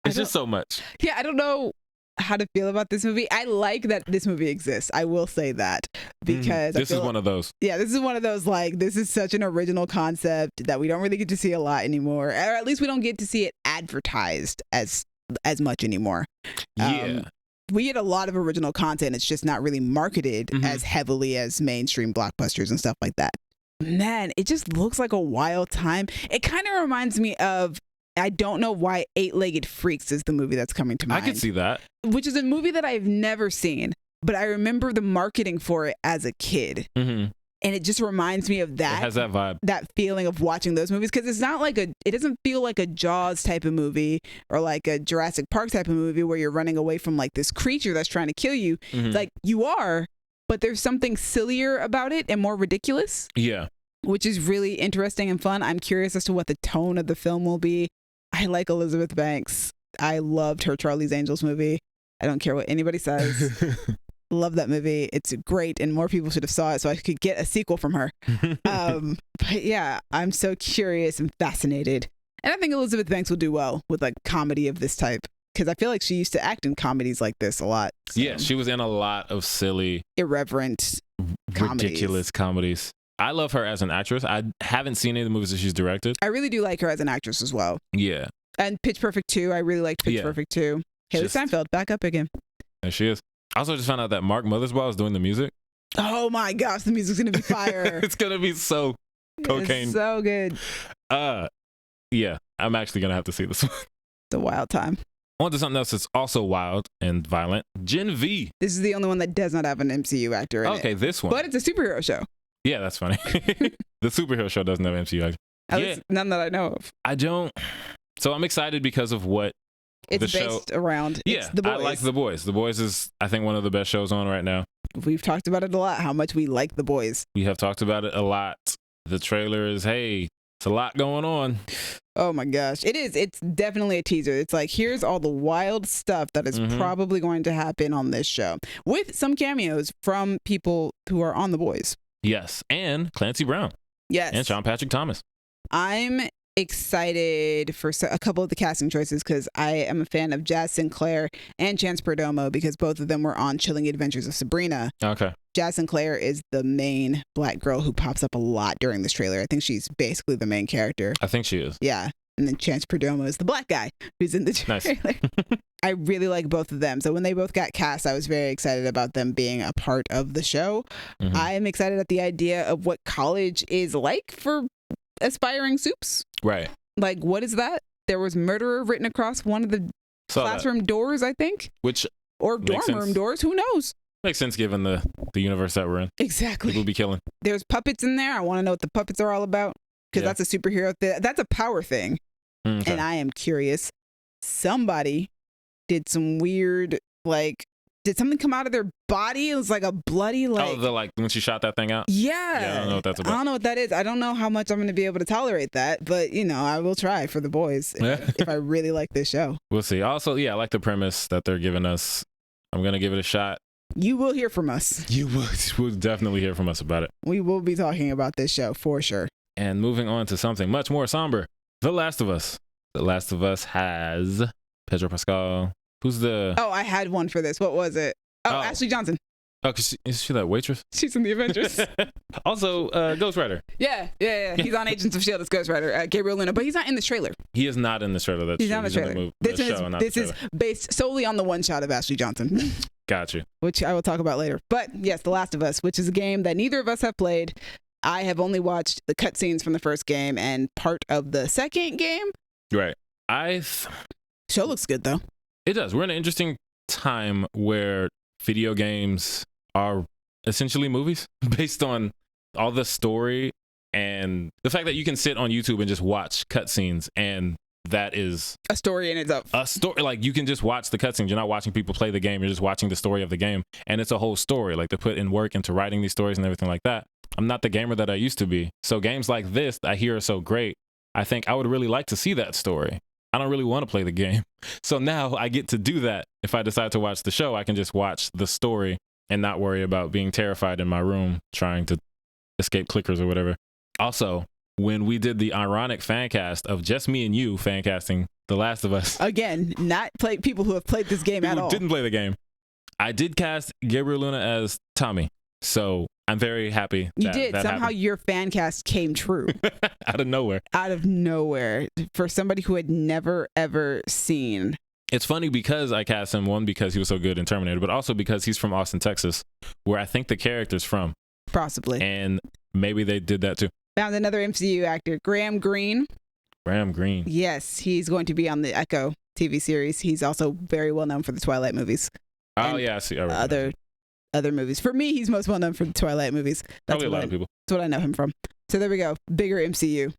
It's just so much. Yeah, I don't know how to feel about this movie. I like that this movie exists. I will say that because this is one of those. Yeah, this is one of those, like, this is such an original concept that we don't really get to see a lot anymore, or at least we don't get to see it advertised as much anymore. Yeah. We get a lot of original content. It's just not really marketed as heavily as mainstream blockbusters and stuff like that. Man, it just looks like a wild time. It kind of reminds me of, I don't know why, Eight-Legged Freaks is the movie that's coming to mind. I could see that. Which is a movie that I've never seen, but I remember the marketing for it as a kid. And it just reminds me of that. It has that vibe. That feeling of watching those movies. Because it's not like it doesn't feel like a Jaws type of movie or like a Jurassic Park type of movie where you're running away from like this creature that's trying to kill you. Like, you are, but there's something sillier about it and more ridiculous. Yeah. Which is really interesting and fun. I'm curious as to what the tone of the film will be. I like Elizabeth Banks. I loved her Charlie's Angels movie. I don't care what anybody says. Love that movie. It's great, and more people should have saw it so I could get a sequel from her. But yeah, I'm so curious and fascinated. And I think Elizabeth Banks will do well with like comedy of this type because I feel like she used to act in comedies like this a lot. So. Yeah, she was in a lot of silly, irreverent, ridiculous comedies. I love her as an actress. I haven't seen any of the movies that she's directed. I really do like her as an actress as well. Yeah. And Pitch Perfect 2. I really liked Pitch Perfect 2. Haley Steinfeld, back up again. There she is. I also just found out that Mark Mothersbaugh is doing the music. Oh my gosh, the music's going to be fire. It's going to be so cocaine. It's so good. Yeah, I'm actually going to have to see this one. It's a wild time. On to something else that's also wild and violent. Gen V. This is the only one that does not have an MCU actor in it. Okay, this one. But it's a superhero show. Yeah, that's funny. The superhero show doesn't have MCU actor. At least none that I know of. I don't. So I'm excited because of what it's based around. Yeah, it's The Boys. I like The Boys. The Boys is, I think, one of the best shows on right now. We've talked about it a lot, how much we like The Boys. We have talked about it a lot. The trailer is, hey, it's a lot going on. Oh my gosh. It is. It's definitely a teaser. It's like, here's all the wild stuff that is probably going to happen on this show with some cameos from people who are on The Boys. Yes. And Clancy Brown. Yes. And Sean Patrick Thomas. I'm excited for a couple of the casting choices because I am a fan of Jazz Sinclair and Chance Perdomo because both of them were on Chilling Adventures of Sabrina. Okay. Jazz Sinclair is the main black girl who pops up a lot during this trailer. I think she's basically the main character. I think she is. Yeah. And then Chance Perdomo is the black guy who's in the trailer. Nice. I really like both of them. So when they both got cast, I was very excited about them being a part of the show. I am excited at the idea of what college is like for aspiring soups. Right. Like, what is that? There was murderer written across one of the classroom doors, I think. Or dorm room doors. Who knows? Makes sense given the universe that we're in. Exactly. People be killing. There's puppets in there. I want to know what the puppets are all about because that's a superhero thing. That's a power thing. Okay. And I am curious. Somebody did some weird, like, did something come out of their body? It was like a bloody, like... Oh, when she shot that thing out? Yeah. Yeah, I don't know what that's about. I don't know what that is. I don't know how much I'm going to be able to tolerate that, but, I will try for The Boys if I really like this show. We'll see. Also, I like the premise that they're giving us. I'm going to give it a shot. You will hear from us. You will definitely hear from us about it. We will be talking about this show for sure. And moving on to something much more somber. The Last of Us. The Last of Us has Pedro Pascal. Who's the... Oh, I had one for this. What was it? Oh, Ashley Johnson. Oh, is she that waitress? She's in the Avengers. Also, Ghost Rider. Yeah. He's on Agents of S.H.I.E.L.D. as Ghost Rider, Gabriel Luna, but he's not in the trailer. He is not in the trailer. He's not in the trailer. This is based solely on the one shot of Ashley Johnson. Got you. Which I will talk about later. But yes, The Last of Us, which is a game that neither of us have played. I have only watched the cutscenes from the first game and part of the second game. Right. Show looks good though. It does. We're in an interesting time where video games are essentially movies based on all the story and the fact that you can sit on YouTube and just watch cutscenes, and that is a story in itself. A story, like you can just watch the cutscenes. You're not watching people play the game. You're just watching the story of the game, and it's a whole story. Like they put in work into writing these stories and everything like that. I'm not the gamer that I used to be, so games like this I hear are so great. I think I would really like to see that story. I don't really want to play the game, so now I get to do that. If I decide to watch the show, I can just watch the story and not worry about being terrified in my room trying to escape clickers or whatever. Also, when we did the ironic fan cast of just me and you fan casting The Last of Us. Again, not play people who have played this game at all. Didn't play the game. I did cast Gabriel Luna as Tommy. So I'm very happy. You did. Somehow happened. Your fan cast came true. Out of nowhere. Out of nowhere. For somebody who had never, ever seen. It's funny because I cast him, one, because he was so good in Terminator, but also because he's from Austin, Texas, where I think the character's from. Possibly. And maybe they did that too. Found another MCU actor, Graham Greene. Graham Greene. Yes, he's going to be on the Echo TV series. He's also very well known for the Twilight movies. Oh, yeah, I see. Other movies. For me, he's most well known for the Twilight movies. Probably a lot of people. That's what I know him from. So there we go. Bigger MCU.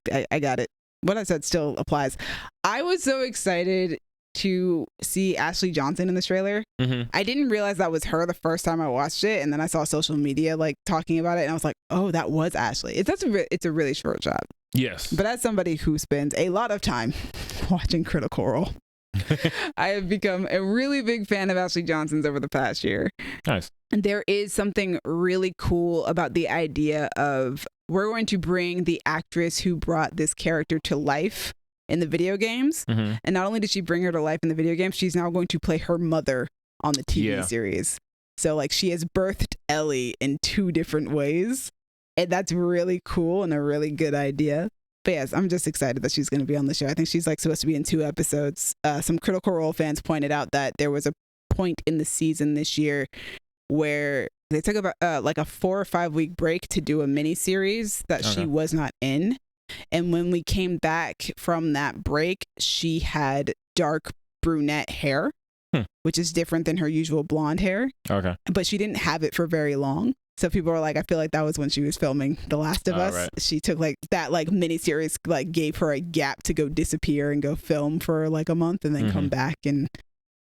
I got it. What I said still applies. I was so excited to see Ashley Johnson in the trailer. Mm-hmm. I didn't realize that was her the first time I watched it, and then I saw social media like talking about it, and I was like, "Oh, that was Ashley." It's a really short shot. Yes. But as somebody who spends a lot of time watching Critical Role, I have become a really big fan of Ashley Johnson's over the past year. Nice. And there is something really cool about the idea of we're going to bring the actress who brought this character to life in the video games. Mm-hmm. And not only did she bring her to life in the video game, she's now going to play her mother on the TV series. So like she has birthed Ellie in 2 different ways. And that's really cool and a really good idea. But yes, I'm just excited that she's going to be on the show. I think she's like supposed to be in 2 episodes. Some Critical Role fans pointed out that there was a point in the season this year where they took about like a 4 or 5 week break to do a mini series that she was not in. And when we came back from that break, she had dark brunette hair, which is different than her usual blonde hair. Okay. But she didn't have it for very long. So people were like, I feel like that was when she was filming The Last of Us. Right. She took like that like miniseries, like gave her a gap to go disappear and go film for like a month and then come back and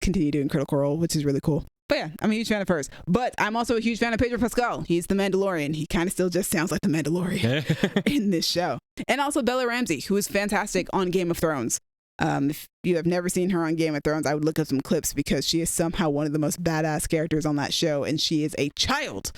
continue doing Critical Role, which is really cool. But yeah, I'm a huge fan of hers. But I'm also a huge fan of Pedro Pascal. He's the Mandalorian. He kind of still just sounds like the Mandalorian in this show. And also Bella Ramsey, who is fantastic on Game of Thrones. If you have never seen her on Game of Thrones, I would look up some clips because she is somehow one of the most badass characters on that show, and she is a child.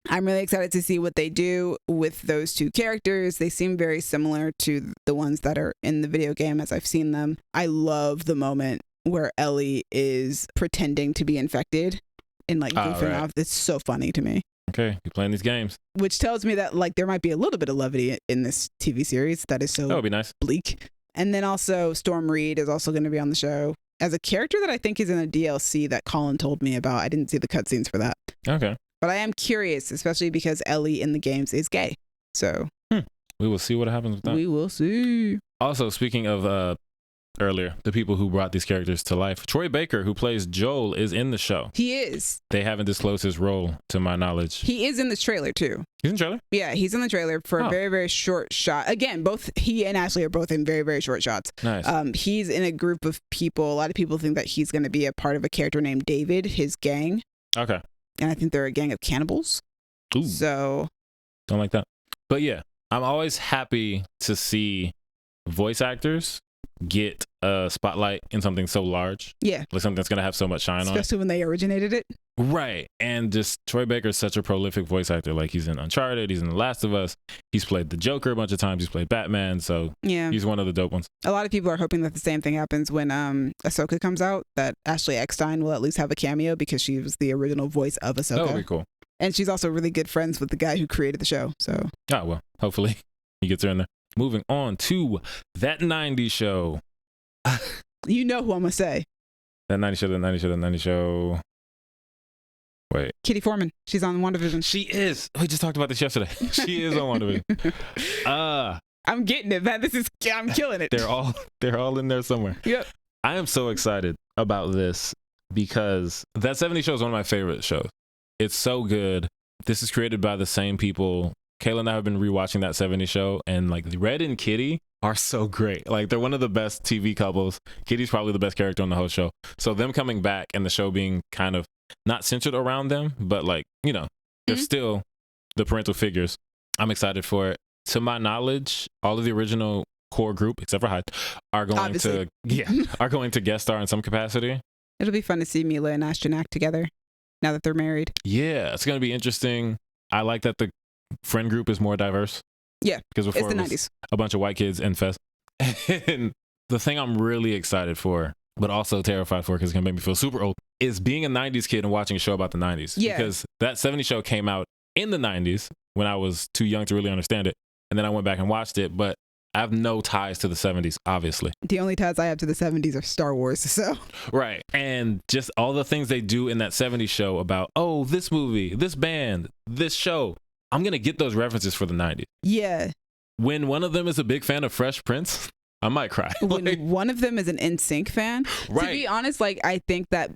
I'm really excited to see what they do with those 2 characters. They seem very similar to the ones that are in the video game as I've seen them. I love the moment where Ellie is pretending to be infected and like goofing off. It's so funny to me. Okay, you're playing these games. Which tells me that like there might be a little bit of levity in this TV series that is so that would be nice. Bleak. And then also Storm Reed is also going to be on the show as a character that I think is in a DLC that Colin told me about. I didn't see the cutscenes for that. Okay. But I am curious, especially because Ellie in the games is gay. So we will see what happens with that. We will see. Also, speaking of earlier, the people who brought these characters to life, Troy Baker, who plays Joel, is in the show. He is. They haven't disclosed his role to my knowledge. He is in this trailer too. He's in the trailer? Yeah, he's in the trailer for a very, very short shot. Again, both he and Ashley are both in very, very short shots. Nice. He's in a group of people. A lot of people think that he's going to be a part of a character named David, his gang. Okay. And I think they're a gang of cannibals. Ooh. So. Don't like that. But yeah, I'm always happy to see voice actors get a spotlight in something so large. Yeah. Like something that's going to have so much shine on it. Especially when they originated it. Right. And just Troy Baker is such a prolific voice actor. Like he's in Uncharted, he's in The Last of Us, he's played the Joker a bunch of times, he's played Batman, so yeah, he's one of the dope ones. A lot of people are hoping that the same thing happens when Ahsoka comes out, that Ashley Eckstein will at least have a cameo because she was the original voice of Ahsoka. That would be cool. And she's also really good friends with the guy who created the show. So. Oh, well, hopefully he gets her in there. Moving on to That 90s Show. You know who I'm going to say. That 90s Show. Wait. Kitty Foreman. She's on WandaVision. She is. We just talked about this yesterday. She is on WandaVision. I'm getting it, man. I'm killing it. They're all in there somewhere. Yep. I am so excited about this because that 70 show is one of my favorite shows. It's so good. This is created by the same people. Kayla and I have been rewatching that 70 show, and like Red and Kitty are so great. Like they're one of the best TV couples. Kitty's probably the best character on the whole show. So them coming back and the show being kind of not centered around them, but like, you know, they're still the parental figures. I'm excited for it. To my knowledge, all of the original core group, except for Hyde, are going to guest star in some capacity. It'll be fun to see Mila and Ashton act together now that they're married. Yeah, it's going to be interesting. I like that the friend group is more diverse. Yeah, because before it's the it was 90s. A bunch of white kids in Fest. And the thing I'm really excited for, but also terrified for because it's going to make me feel super old, is being a 90s kid and watching a show about the 90s. Yeah. Because that 70s show came out in the 90s when I was too young to really understand it. And then I went back and watched it, but I have no ties to the 70s, obviously. The only ties I have to the 70s are Star Wars, so. Right. And just all the things they do in that 70s show about, oh, this movie, this band, this show. I'm going to get those references for the 90s. Yeah. When one of them is a big fan of Fresh Prince, I might cry. When one of them is an NSYNC fan. Right. To be honest, like, I think that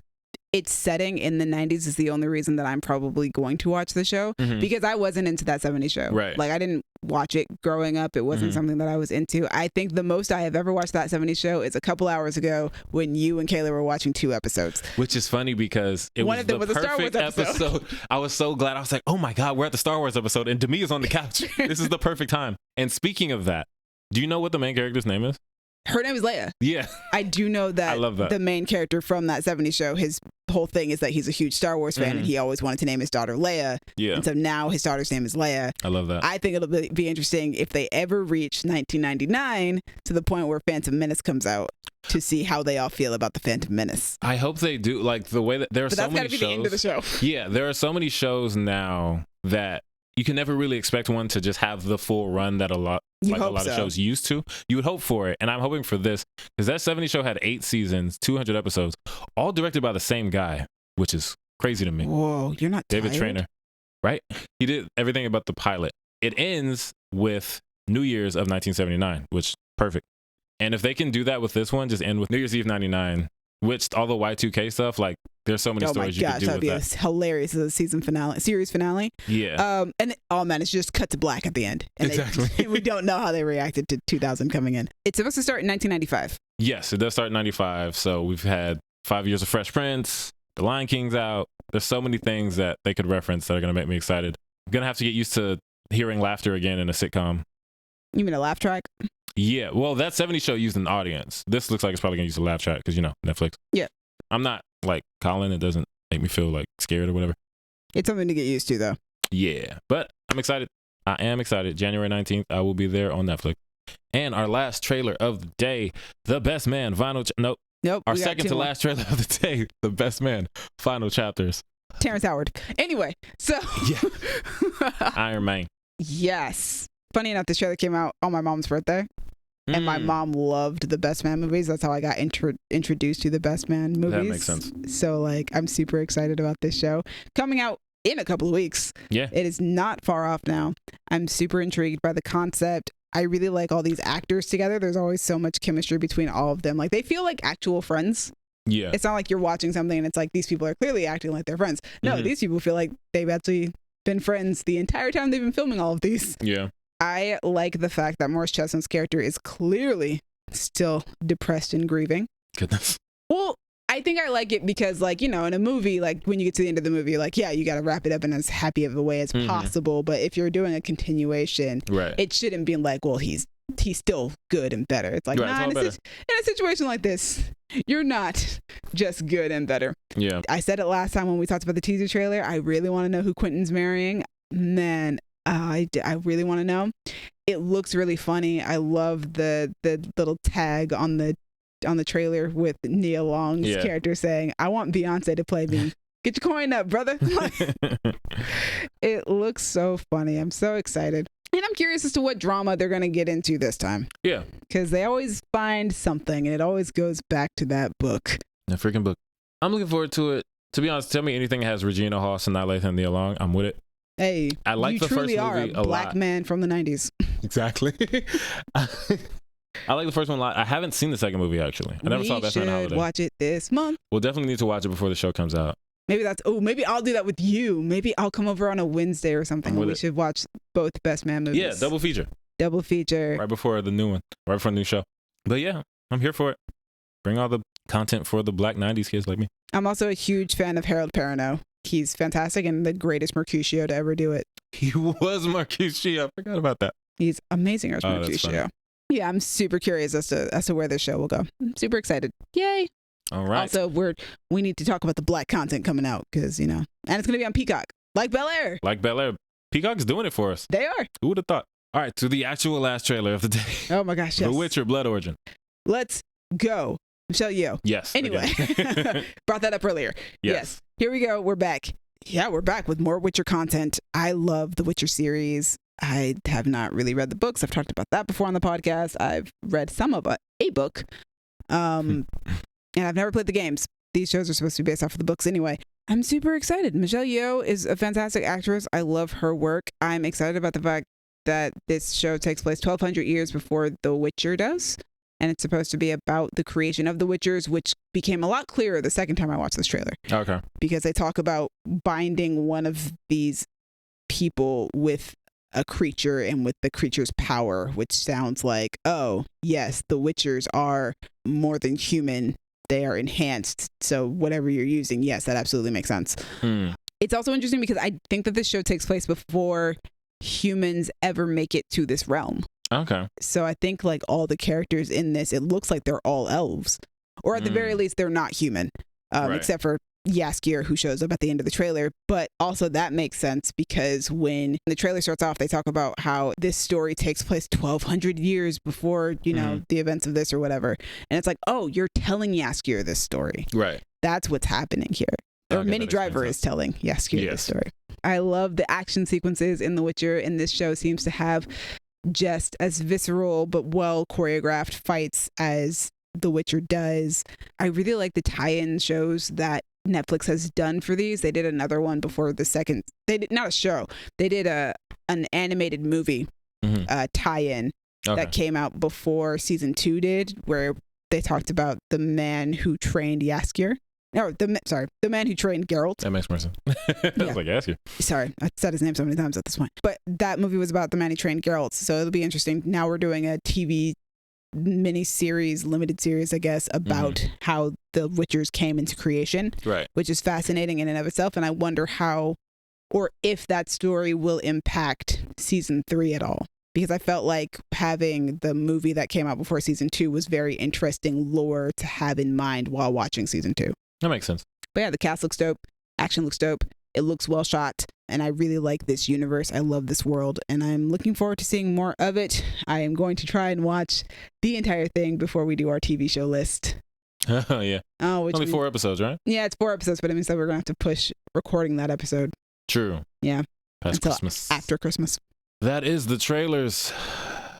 its setting in the 90s is the only reason that I'm probably going to watch the show, because I wasn't into that 70s show. Right. Like, I didn't watch it growing up. It wasn't something that I was into. I think the most I have ever watched that 70s show is a couple hours ago when you and Kayla were watching 2 episodes. Which is funny because one of them was a Star Wars episode. I was so glad. I was like, oh my God, we're at the Star Wars episode and Demi is on the couch. This is the perfect time. And speaking of that, do you know what the main character's name is? Her name is Leia. Yeah. I do know that, I love that. The main character from that 70s show, his whole thing is that he's a huge Star Wars fan and he always wanted to name his daughter Leia. Yeah. And so now his daughter's name is Leia. I love that. I think it'll be interesting if they ever reach 1999 to the point where Phantom Menace comes out to see how they all feel about the Phantom Menace. I hope they do. Like the way that there are so many shows. But that's got to be the end of the show. Yeah. There are so many shows now that you can never really expect one to just have the full run that a lot of shows used to. You would hope for it, and I'm hoping for this because that 70 show had 8 seasons, 200 episodes, all directed by the same guy, which is crazy to me. Whoa, you're not David tired? Traynor, right? He did everything about the pilot. It ends with New Year's of 1979, which perfect. And if they can do that with this one, just end with New Year's Eve 99, which all the Y2K stuff, like there's so many stories you could do with that. Oh my gosh, that'd be hilarious as a series finale. Yeah. And oh man, it's just cut to black at the end. And exactly. We don't know how they reacted to 2000 coming in. It's supposed to start in 1995. Yes, it does start in 95. So we've had 5 years of Fresh Prince, The Lion King's out. There's so many things that they could reference that are going to make me excited. I'm going to have to get used to hearing laughter again in a sitcom. You mean a laugh track? Yeah, well, that 70 show used an audience. This looks like it's probably going to use a laugh track because, you know, Netflix. Yeah. I'm not like Colin. It doesn't make me feel like scared or whatever. It's something to get used to, though. Yeah, but I'm excited. I am excited. January 19th, I will be there on Netflix. And our last trailer of the day, The Best Man, Nope. Our second to last trailer of the day, The Best Man, Final Chapters. Terrence Howard. Anyway, so. Yeah. Iron Man. Yes. Funny enough, this trailer came out on my mom's birthday. And my mom loved the Best Man movies. That's how I got introduced to the Best Man movies. That makes sense. So, like, I'm super excited about this show. Coming out in a couple of weeks. Yeah. It is not far off now. I'm super intrigued by the concept. I really like all these actors together. There's always so much chemistry between all of them. Like, they feel like actual friends. Yeah. It's not like you're watching something and it's like these people are clearly acting like they're friends. No, these people feel like they've actually been friends the entire time they've been filming all of these. Yeah. I like the fact that Morris Chestnut's character is clearly still depressed and grieving. Goodness. Well, I think I like it because, like, you know, in a movie, like when you get to the end of the movie, like, yeah, you got to wrap it up in as happy of a way as possible. But if you're doing a continuation, right, it shouldn't be like, well, he's still good and better. It's like, right, nah, in a situation like this, you're not just good and better. Yeah. I said it last time when we talked about the teaser trailer. I really want to know who Quentin's marrying. Man, I really want to know. It looks really funny. I love the little tag on the trailer with Nia Long's character saying, "I want Beyonce to play me. Get your coin up, brother." It looks so funny. I'm so excited. And I'm curious as to what drama they're going to get into this time. Yeah. Because they always find something, and it always goes back to that book. That freaking book. I'm looking forward to it. To be honest, tell me anything that has Regina Hall, Sanaa Lathan, and Nia Long. I'm with it. Hey, I like you the truly first movie are a black lot. man from the 90s. Exactly. I like the first one a lot. I haven't seen the second movie, actually. I never saw Best Man Holiday. Watch it this month. We'll definitely need to watch it before the show comes out. Maybe I'll do that with you. Maybe I'll come over on a Wednesday or something. And we should watch both Best Man movies. Yeah, double feature. Right before the new one, right before the new show. But yeah, I'm here for it. Bring all the content for the black 90s kids like me. I'm also a huge fan of Harold Perrineau. He's fantastic and the greatest Mercutio to ever do it. He was Mercutio. I forgot about that. He's amazing as Mercutio. Yeah, I'm super curious as to where this show will go. I'm super excited. Yay. All right. Also, we need to talk about the black content coming out because, and it's going to be on Peacock. Like Bel Air. Peacock's doing it for us. They are. Who would have thought? All right, to the actual last trailer of the day. Oh my gosh, yes. The Witcher Blood Origin. Let's go. Michelle Yeoh. Yes. Anyway, brought that up earlier. Yes. Here we go. We're back. Yeah, we're back with more Witcher content. I love the Witcher series. I have not really read the books. I've talked about that before on the podcast. I've read some of a book. And I've never played the games. These shows are supposed to be based off of the books anyway. I'm super excited. Michelle Yeoh is a fantastic actress. I love her work. I'm excited about the fact that this show takes place 1,200 years before The Witcher does. And it's supposed to be about the creation of the Witchers, which became a lot clearer the second time I watched this trailer. Okay. Because they talk about binding one of these people with a creature and with the creature's power, which sounds like, oh, yes, the Witchers are more than human. They are enhanced. So whatever you're using, yes, that absolutely makes sense. It's also interesting because I think that this show takes place before humans ever make it to this realm. Okay. So I think like all the characters in this, it looks like they're all elves. Or at the very least, they're not human. Right. Except for Jaskier, who shows up at the end of the trailer. But also that makes sense because when the trailer starts off, they talk about how this story takes place 1,200 years before, the events of this or whatever. And it's like, oh, you're telling Jaskier this story. Right. That's what's happening here. Or Minnie Driver is telling Jaskier this story. I love the action sequences in The Witcher, and this show seems to have just as visceral but well choreographed fights as The Witcher does. I really like the tie-in shows that Netflix has done for these. They did another one before the second. They did not a show. They did an animated movie tie-in that came out before season 2 did, where they talked about the man who trained Jaskier. No, the man who trained Geralt. That makes more sense. I was like, Jaskier. Sorry, I said his name so many times at this point. But that movie was about the man who trained Geralt, so it'll be interesting. Now we're doing a TV mini-series, limited series, I guess, about how the Witchers came into creation, right? Which is fascinating in and of itself, and I wonder how, or if that story will impact season 3 at all. Because I felt like having the movie that came out before season 2 was very interesting lore to have in mind while watching season 2. That makes sense. But yeah, the cast looks dope. Action looks dope. It looks well shot. And I really like this universe. I love this world. And I'm looking forward to seeing more of it. I am going to try and watch the entire thing before we do our TV show list. Oh, yeah. Only 4 episodes, right? Yeah, it's 4 episodes, but it means that we're going to have to push recording that episode. True. Yeah. Past Christmas. After Christmas. That is the trailers.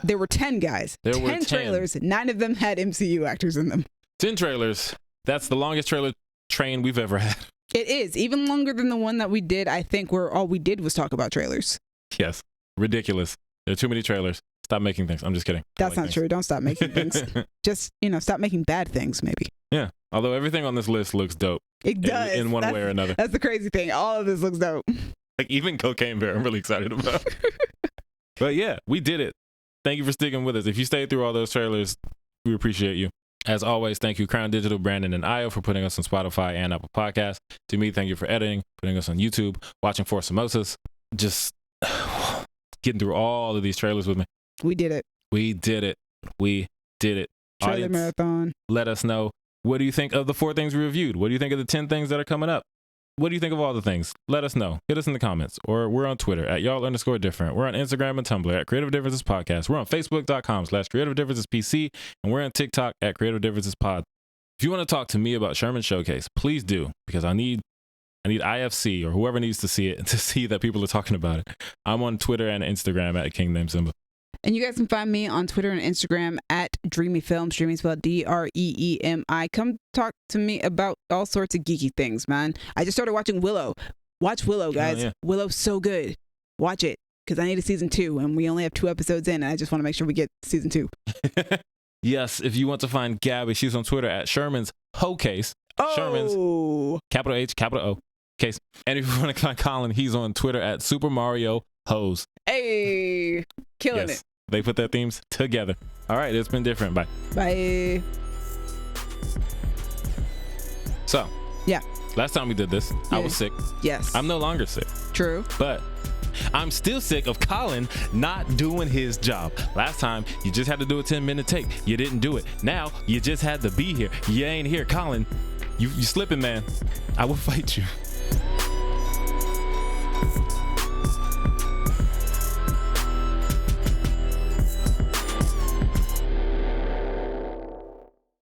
There were 10, guys. There were 10 trailers. 9 of them had MCU actors in them. 10 trailers. That's the longest trailer train we've ever had. It is. Even longer than the one that we did, I think, where all we did was talk about trailers. Yes. Ridiculous. There are too many trailers. Stop making things. I'm just kidding. That's not true. Don't stop making things. Just, stop making bad things, maybe. Yeah. Although everything on this list looks dope. It does. In one way or another. That's the crazy thing. All of this looks dope. Like even Cocaine Bear, I'm really excited about. But yeah, we did it. Thank you for sticking with us. If you stayed through all those trailers, we appreciate you. As always, thank you, Crown Digital, Brandon, and Io for putting us on Spotify and Apple Podcasts. To me, thank you for editing, putting us on YouTube, watching for Samosas, just getting through all of these trailers with me. We did it. We did it. We did it. Trailer Audience, marathon. Let us know. What do you think of the 4 things we reviewed? What do you think of the 10 things that are coming up? What do you think of all the things? Let us know. Hit us in the comments. Or we're on Twitter at y'all_different. We're on Instagram and Tumblr at Creative Differences Podcast. We're on Facebook.com/Creative Differences PC. And we're on TikTok at Creative Differences Pod. If you want to talk to me about Sherman Showcase, please do. Because I need IFC or whoever needs to see it to see that people are talking about it. I'm on Twitter and Instagram at King Name Simba. And you guys can find me on Twitter and Instagram at Dreamy Films. Dreamy spelled DREEMI. Come talk to me about all sorts of geeky things, man. I just started watching Willow. Watch Willow, guys. Oh, yeah. Willow's so good. watch it because I need a season 2, and we only have 2 episodes in, and I just want to make sure we get season 2. Yes, if you want to find Gabby, she's on Twitter at Sherman's Ho Case. Oh, Sherman's capital H, capital O Case. And if you want to find Colin, he's on Twitter at Super Mario Hose. Hey, killing Yes, it. they put their themes together. All right, it's been different. Bye. Bye. So, yeah, last time we did this, I was sick. Yes. I'm no longer sick. True. But I'm still sick of Colin not doing his job. Last time, you just had to do a 10-minute take. You didn't do it. Now, you just had to be here. You ain't here. Colin, you slipping, man. I will fight you.